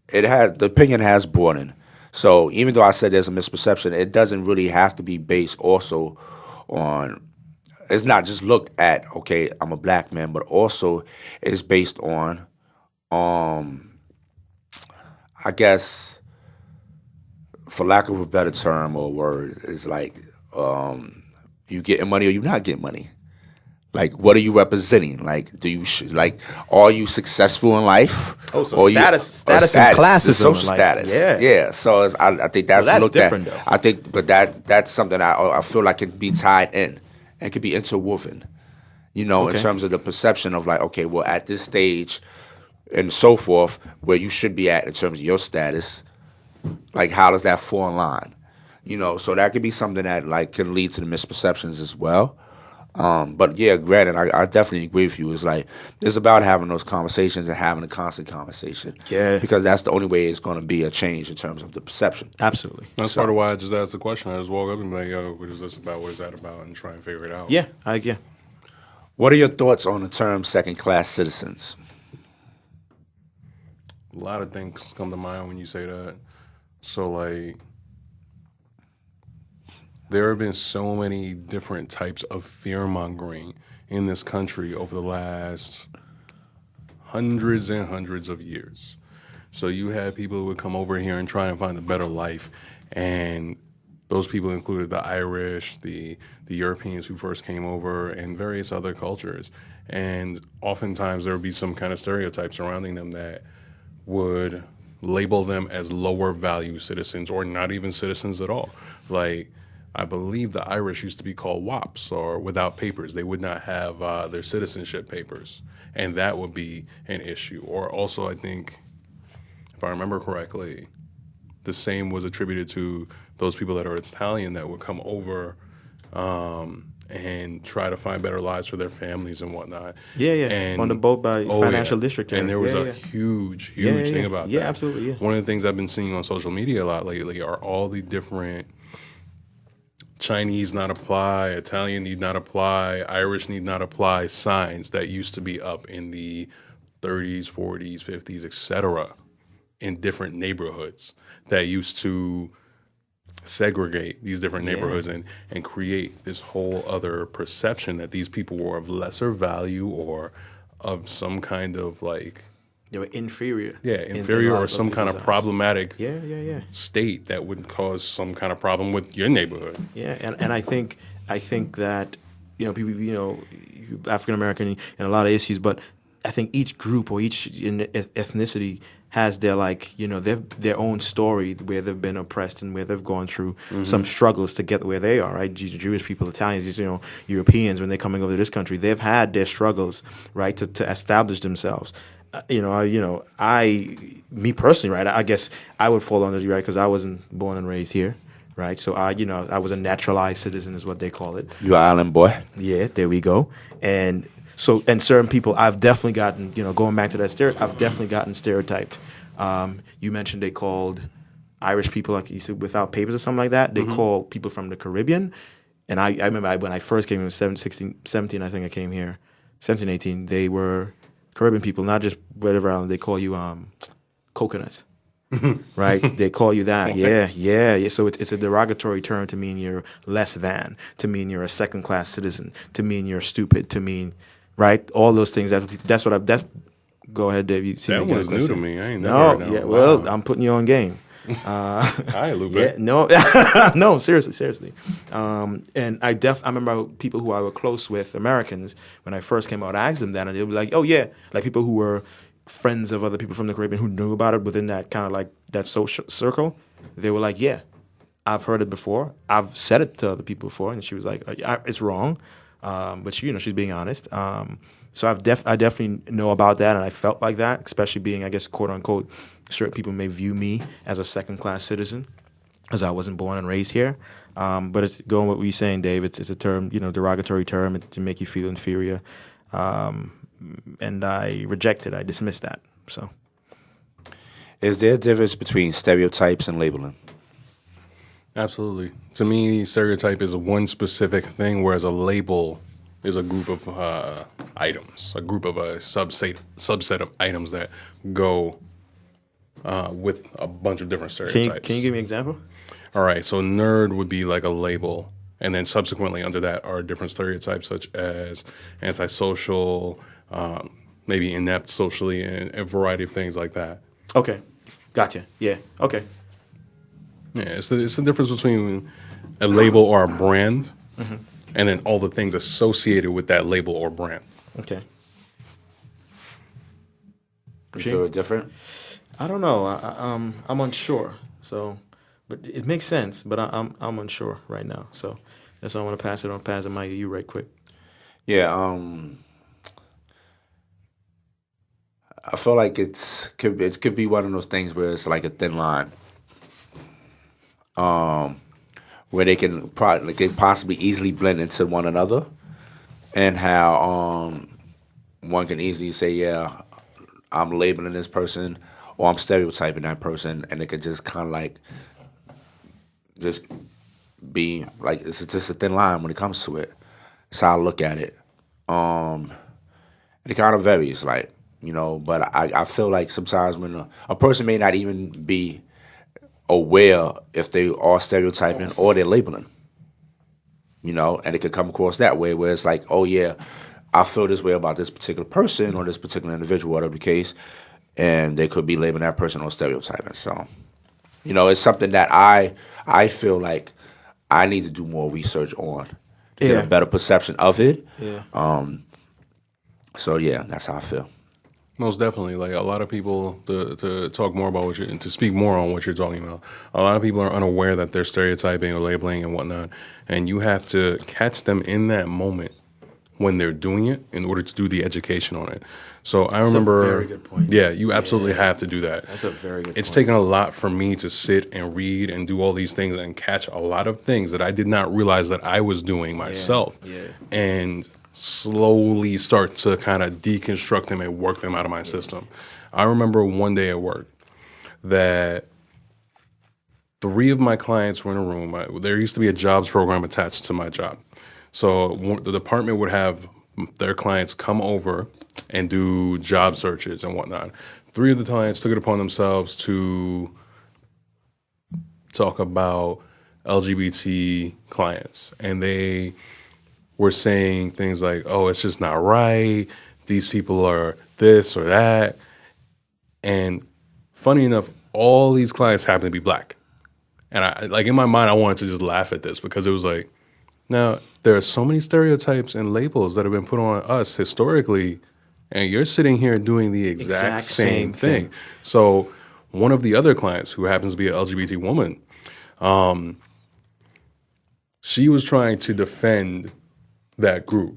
the opinion has broadened. So even though I said there's a misperception, it doesn't really have to be based also on it's not just looked at, okay, I'm a black man, but also it's based on, I guess, for lack of a better term or word, is like, you getting money or you not getting money. Like, what are you representing? Like, do you are you successful in life? Oh, so Or status or and classism, the social like, status. yeah. Yeah. So I think that's, Well, that's looked different, at. though. I think, but that's something I feel like can be tied in and can be interwoven. In Okay. terms of the perception of like, okay, well, at this stage and so forth, where you should be at in terms of your status, like how does that fall in line? So that could be something that like can lead to the misperceptions as well. But yeah, granted, I definitely agree with you. It's like it's about having those conversations and having a constant conversation. Yeah. Because that's the only way it's going to be a change in terms of the perception. Absolutely. That's part of why I just asked the question. I just walk up and be like, yo, what is this about? What is that about? And try and figure it out. Yeah. What are your thoughts on the term second-class citizens? A lot of things come to mind when you say that. So, like, there have been so many different types of fear-mongering in this country over the last hundreds and hundreds of years. So you had people who would come over here and try and find a better life, and those people included the Irish, the Europeans who first came over, and various other cultures. And oftentimes there would be some kind of stereotype surrounding them that would label them as lower value citizens or not even citizens at all. Like, I believe the Irish used to be called WAPs, or without papers. They would not have their citizenship papers, and that would be an issue. Or also, I think, if I remember correctly, the same was attributed to those people that are Italian that would come over and try to find better lives for their families and whatnot. Yeah. And, On the boat by Financial District area. And there was Yeah, a yeah. huge Yeah, thing about that. Yeah, absolutely, yeah. One of the things I've been seeing on social media a lot lately are all the different Chinese not apply, Italian need not apply, Irish need not apply signs that used to be up in the 30s, 40s, 50s, etc. in different neighborhoods that used to segregate these different neighborhoods and create this whole other perception that these people were of lesser value or of some kind of like They were inferior. inferior or some kind of problematic Yeah. state that would cause some kind of problem with your neighborhood. Yeah, and I think that people African American and a lot of issues, but I think each group or each ethnicity has their their own story where they've been oppressed and where they've gone through some struggles to get where they are. Right, Jewish people, Italians, Europeans, when they're coming over to this country, they've had their struggles, right, to establish themselves. Me personally, right, I guess I would fall under right because I wasn't born and raised here. Right, so I was a naturalized citizen, is what they call it. You an island boy? Yeah, there we go. And certain people, I've definitely gotten, going back to that I've definitely gotten stereotyped. You mentioned they called Irish people, like you said, without papers or something like that. They call people from the Caribbean. And I remember when I first came in, 17, I think I came here, 17, 18, they were Caribbean people, not just whatever island. They call you coconuts. Right? They call you that. Yeah. So it's a derogatory term to mean you're less than, to mean you're a second-class citizen, to mean you're stupid, to mean, right? All those things. That's what I've. Go ahead, Dave. You see That me was new to me. I ain't never No, heard that. yeah. Wow. Well, I'm putting you on game. All right, Lupe. Yeah, no, no, seriously. And I remember people who I were close with, Americans, when I first came out, I asked them that, and they'd be like, "Oh yeah," like people who were friends of other people from the Caribbean who knew about it within that kind of like that social circle. They were like, "Yeah, I've heard it before. I've said it to other people before," and she was like, "It's wrong," but she's being honest. So I definitely know about that, and I felt like that, especially being, I guess, quote unquote, certain people may view me as a second class citizen, because I wasn't born and raised here. But it's going what we're saying, Dave. It's a term, derogatory term to make you feel inferior, and I reject it. I dismiss that. So, Is there a difference between stereotypes and labeling? Absolutely. To me, stereotype is one specific thing, whereas a label is a group of items, a group of a subset of items that go with a bunch of different stereotypes. can you give me an example? All right, so nerd would be like a label, And then subsequently under that are different stereotypes such as antisocial, maybe inept socially, and a variety of things like that. Okay, gotcha. Yeah. Okay. Yeah, it's the difference between a label or a brand, and then all the things associated with that label or brand. Okay. You sure it's different? I don't know. I'm unsure. So, but it makes sense. But I'm unsure right now. So that's why I want to pass the mic to you right quick. Yeah. I feel like it could be one of those things where it's like a thin line. Where they can possibly easily blend into one another, and how one can easily say, yeah, I'm labeling this person or I'm stereotyping that person, and it could just kind of like just be like it's just a thin line when it comes to it. That's how I look at it. It kind of varies, like, but I feel like sometimes when a person may not even be aware if they are stereotyping or they're labeling, and it could come across that way where it's like, oh yeah, I feel this way about this particular person or this particular individual, whatever the case, and they could be labeling that person or stereotyping. So, it's something that I feel like I need to do more research on to get a better perception of it. Yeah. So yeah, that's how I feel. Most definitely. Like a lot of people, to talk more about to speak more on what you're talking about, a lot of people are unaware that they're stereotyping or labeling and whatnot. And you have to catch them in that moment when they're doing it in order to do the education on it. So I remember. That's a very good point. Yeah, you absolutely have to do that. That's a very good point. It's taken a lot for me to sit and read and do all these things and catch a lot of things that I did not realize that I was doing myself. Yeah. And slowly start to kind of deconstruct them and work them out of my system. I remember one day at work that 3 of my clients were in a room. There used to be a jobs program attached to my job. So the department would have their clients come over and do job searches and whatnot. 3 of the clients took it upon themselves to talk about LGBT clients, and they were saying things like, oh, it's just not right, these people are this or that. And funny enough, all these clients happen to be black. And I, like, in my mind, I wanted to just laugh at this because it was like, now, there are so many stereotypes and labels that have been put on us historically, and you're sitting here doing the exact same thing. So one of the other clients, who happens to be an LGBT woman, she was trying to defend that group.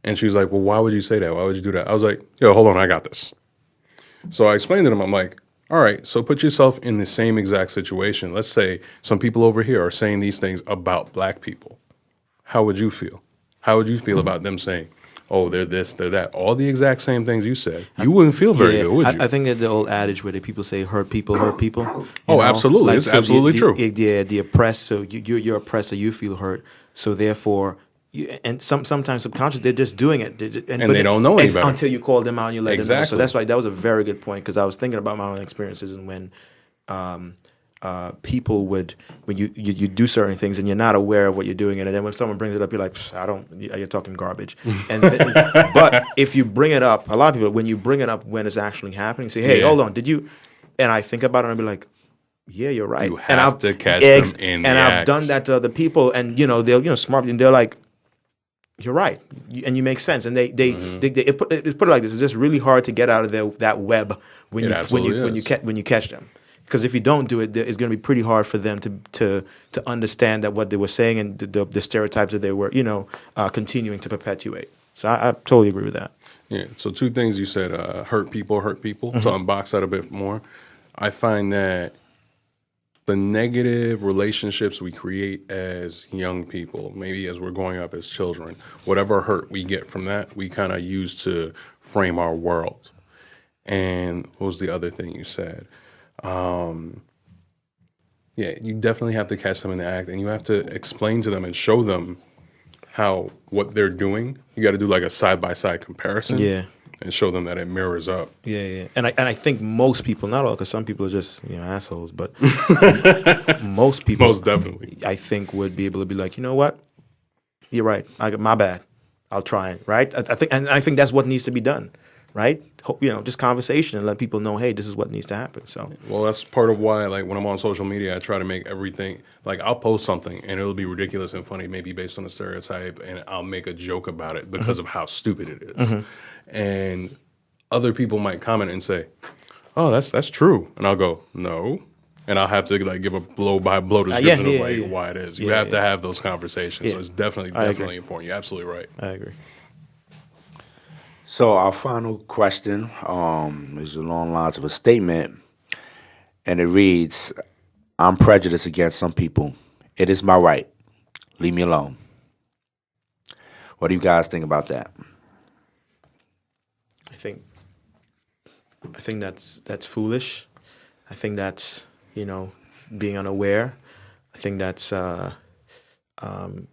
And she was like, well, why would you say that? Why would you do that? I was like, yo, hold on, I got this. So I explained to them, I'm like, all right, so put yourself in the same exact situation. Let's say some people over here are saying these things about black people. How would you feel? How would you feel about them saying, oh, they're this, they're that, all the exact same things you said? You wouldn't feel very good, would you? I think that the old adage where the people say hurt people. Absolutely. Like, it's absolutely true. The oppressed, so you're oppressed, so you feel hurt. So therefore, sometimes subconscious, they're just doing it. And they don't know any better. Until you call them out and you let them know. So Exactly. that's why that was a very good point, because I was thinking about my own experiences and when people would, when you do certain things and you're not aware of what you're doing, and then when someone brings it up, you're like, you're talking garbage. And then, but if you bring it up, a lot of people, when you bring it up when it's actually happening, say, hey, hold on, did you? And I think about it and I'd be like, yeah, you're right. You have to catch them in the And act. I've done that to other people, and they'll smart, and they're like, you're right, and you make sense. And they put it like this: it's just really hard to get out of that web when you catch them. Because if you don't do it, it's going to be pretty hard for them to understand that what they were saying and the stereotypes that they were continuing to perpetuate. So I totally agree with that. Yeah. So 2 things you said: hurt people. Mm-hmm. To unbox that a bit more, I find that the negative relationships we create as young people, maybe as we're growing up as children, whatever hurt we get from that, we kind of use to frame our world. And what was the other thing you said? You definitely have to catch them in the act, and you have to explain to them and show them what they're doing. You got to do like a side-by-side comparison. Yeah. and show them that it mirrors up. Yeah. And I think most people, not all, because some people are just assholes, but most people, Most definitely. I think would be able to be like, you know what, you're right, my bad, I'll try it, right? I think that's what needs to be done, right? Just conversation and let people know, hey, this is what needs to happen. So, Well, that's part of why, like, when I'm on social media, I try to make everything, like, I'll post something and it'll be ridiculous and funny, maybe based on a stereotype, and I'll make a joke about it because of how stupid it is. And other people might comment and say, oh, that's true. And I'll go, no. And I'll have to, like, give a blow-by-blow description of why it is. You have to have those conversations. Yeah. So it's definitely important. You're absolutely right. I agree. So our final question is along the lines of a statement, and it reads, I'm prejudiced against some people. It is my right. Leave me alone. What do you guys think about that? I think that's foolish. I think that's being unaware. I think that's in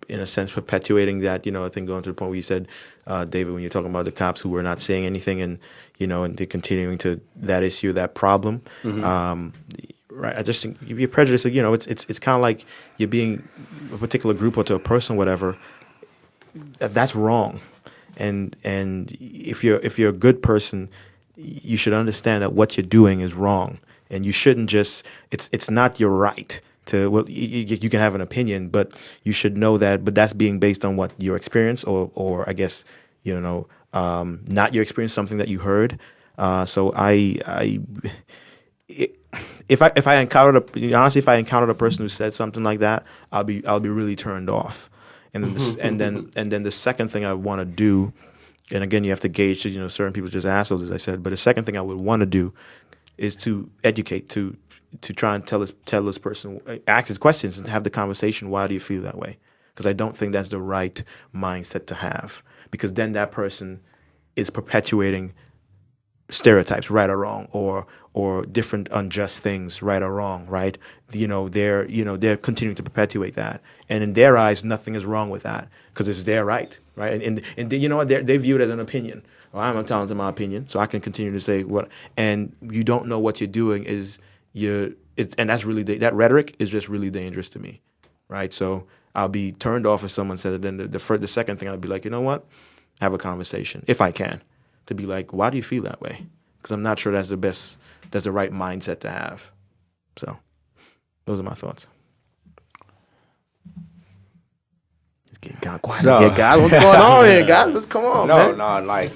a sense perpetuating that. I think going to the point where you said, David, when you're talking about the cops who were not saying anything and and they're continuing to that issue, that problem. Right. I just think you're prejudiced. It's kind of like you're being a particular group or to a person, whatever. That's wrong. And if you're a good person, you should understand that what you're doing is wrong, and you shouldn't just. It's not your right to. Well, you can have an opinion, but you should know that. But that's being based on what your experience, or I guess not your experience, something that you heard. So if I encountered if I encountered a person who said something like that, I'll be really turned off. And then the second thing I want to do, and again you have to gauge, certain people are just assholes, as I said. But the second thing I would want to do is to educate, to try and tell this person, ask his questions and have the conversation. Why do you feel that way? Because I don't think that's the right mindset to have. Because then that person is perpetuating stereotypes, right or wrong, or different unjust things, right or wrong, right? They're continuing to perpetuate that, and in their eyes, nothing is wrong with that because it's their right, right? And you know what? They view it as an opinion. Well, I'm entitled to my opinion, so I can continue to say what. And you don't know what you're doing and that's really that rhetoric is just really dangerous to me, right? So I'll be turned off if someone said it. Then the second thing I'll be like, you know what? Have a conversation if I can. To be like, why do you feel that way? Because I'm not sure that's the right mindset to have. So, those are my thoughts. It's getting kind of quiet. Yeah, guys, what's going on here, guys? Let's come on, man. No, like,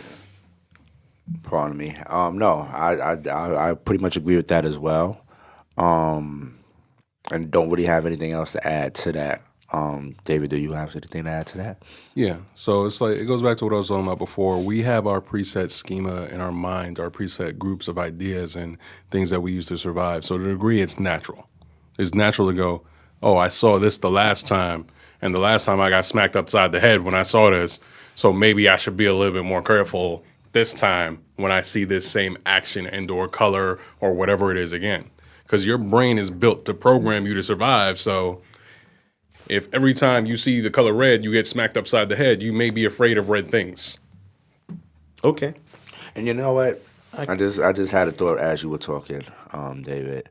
pardon me. No, I pretty much agree with that as well. And don't really have anything else to add to that. David, do you have anything to add to that? Yeah. So it's like, it goes back to what I was talking about before. We have our preset schema in our mind, our preset groups of ideas and things that we use to survive. So to a degree, it's natural. It's natural to go, oh, I saw this the last time, and the last time I got smacked upside the head when I saw this, so maybe I should be a little bit more careful this time when I see this same action and or color or whatever it is again. Because your brain is built to program you to survive, so if every time you see the color red, you get smacked upside the head, you may be afraid of red things. Okay. And you know what? I just had a thought as you were talking, David.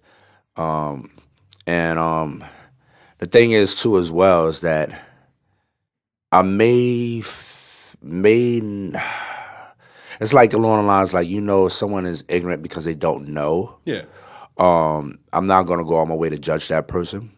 And the thing is too as well is that I may it's like along the lines like someone is ignorant because they don't know. Yeah. I'm not gonna go on my way to judge that person.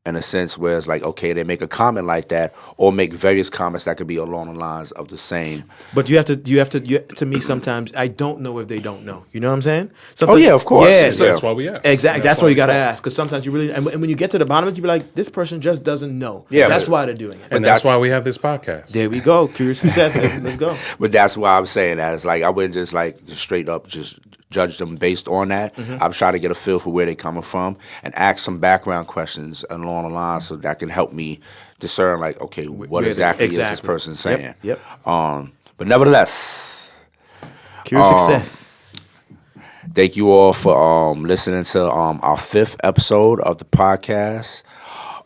In a sense where it's like, okay, they make a comment like that or make various comments that could be along the lines of the same. But to me, sometimes I don't know if they don't know. You know what I'm saying? Sometimes, yeah, of course. Yeah, so that's why we ask. Exactly. That's why you got to ask. Because sometimes you really, and when you get to the bottom of it, you be like, this person just doesn't know. Yeah, that's why they're doing it. And that's why we have this podcast. There we go. Curious Success. Let's go. But that's why I'm saying that. It's like I wouldn't just straight up just judge them based on that. I'm trying to get a feel for where they're coming from and ask some background questions along the line so that can help me discern, like, okay, what exactly is this person saying? Yep. But nevertheless, Curious Success. Thank you all for listening to our 5th episode of the podcast.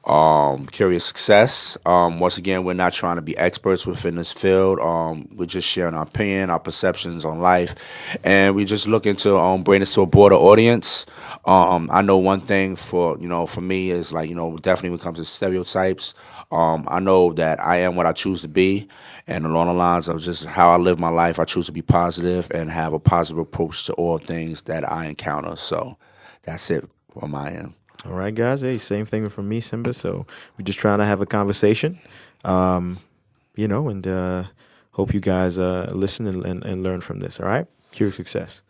Curious Success. Once again, we're not trying to be experts within this field. We're just sharing our opinion, our perceptions on life, and we just looking to bring this to a broader audience. I know one thing for me is like definitely when it comes to stereotypes. I know that I am what I choose to be, and along the lines of just how I live my life, I choose to be positive and have a positive approach to all things that I encounter. So that's it on my end. All right, guys. Hey, same thing from me, Simba. So we're just trying to have a conversation, and hope you guys listen and learn from this. All right, Curious Success.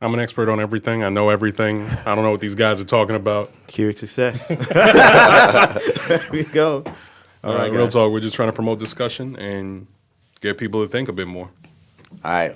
I'm an expert on everything. I know everything. I don't know what these guys are talking about. Curious Success. There we go. All right, Real guys. talk. We're just trying to promote discussion and get people to think a bit more. All right.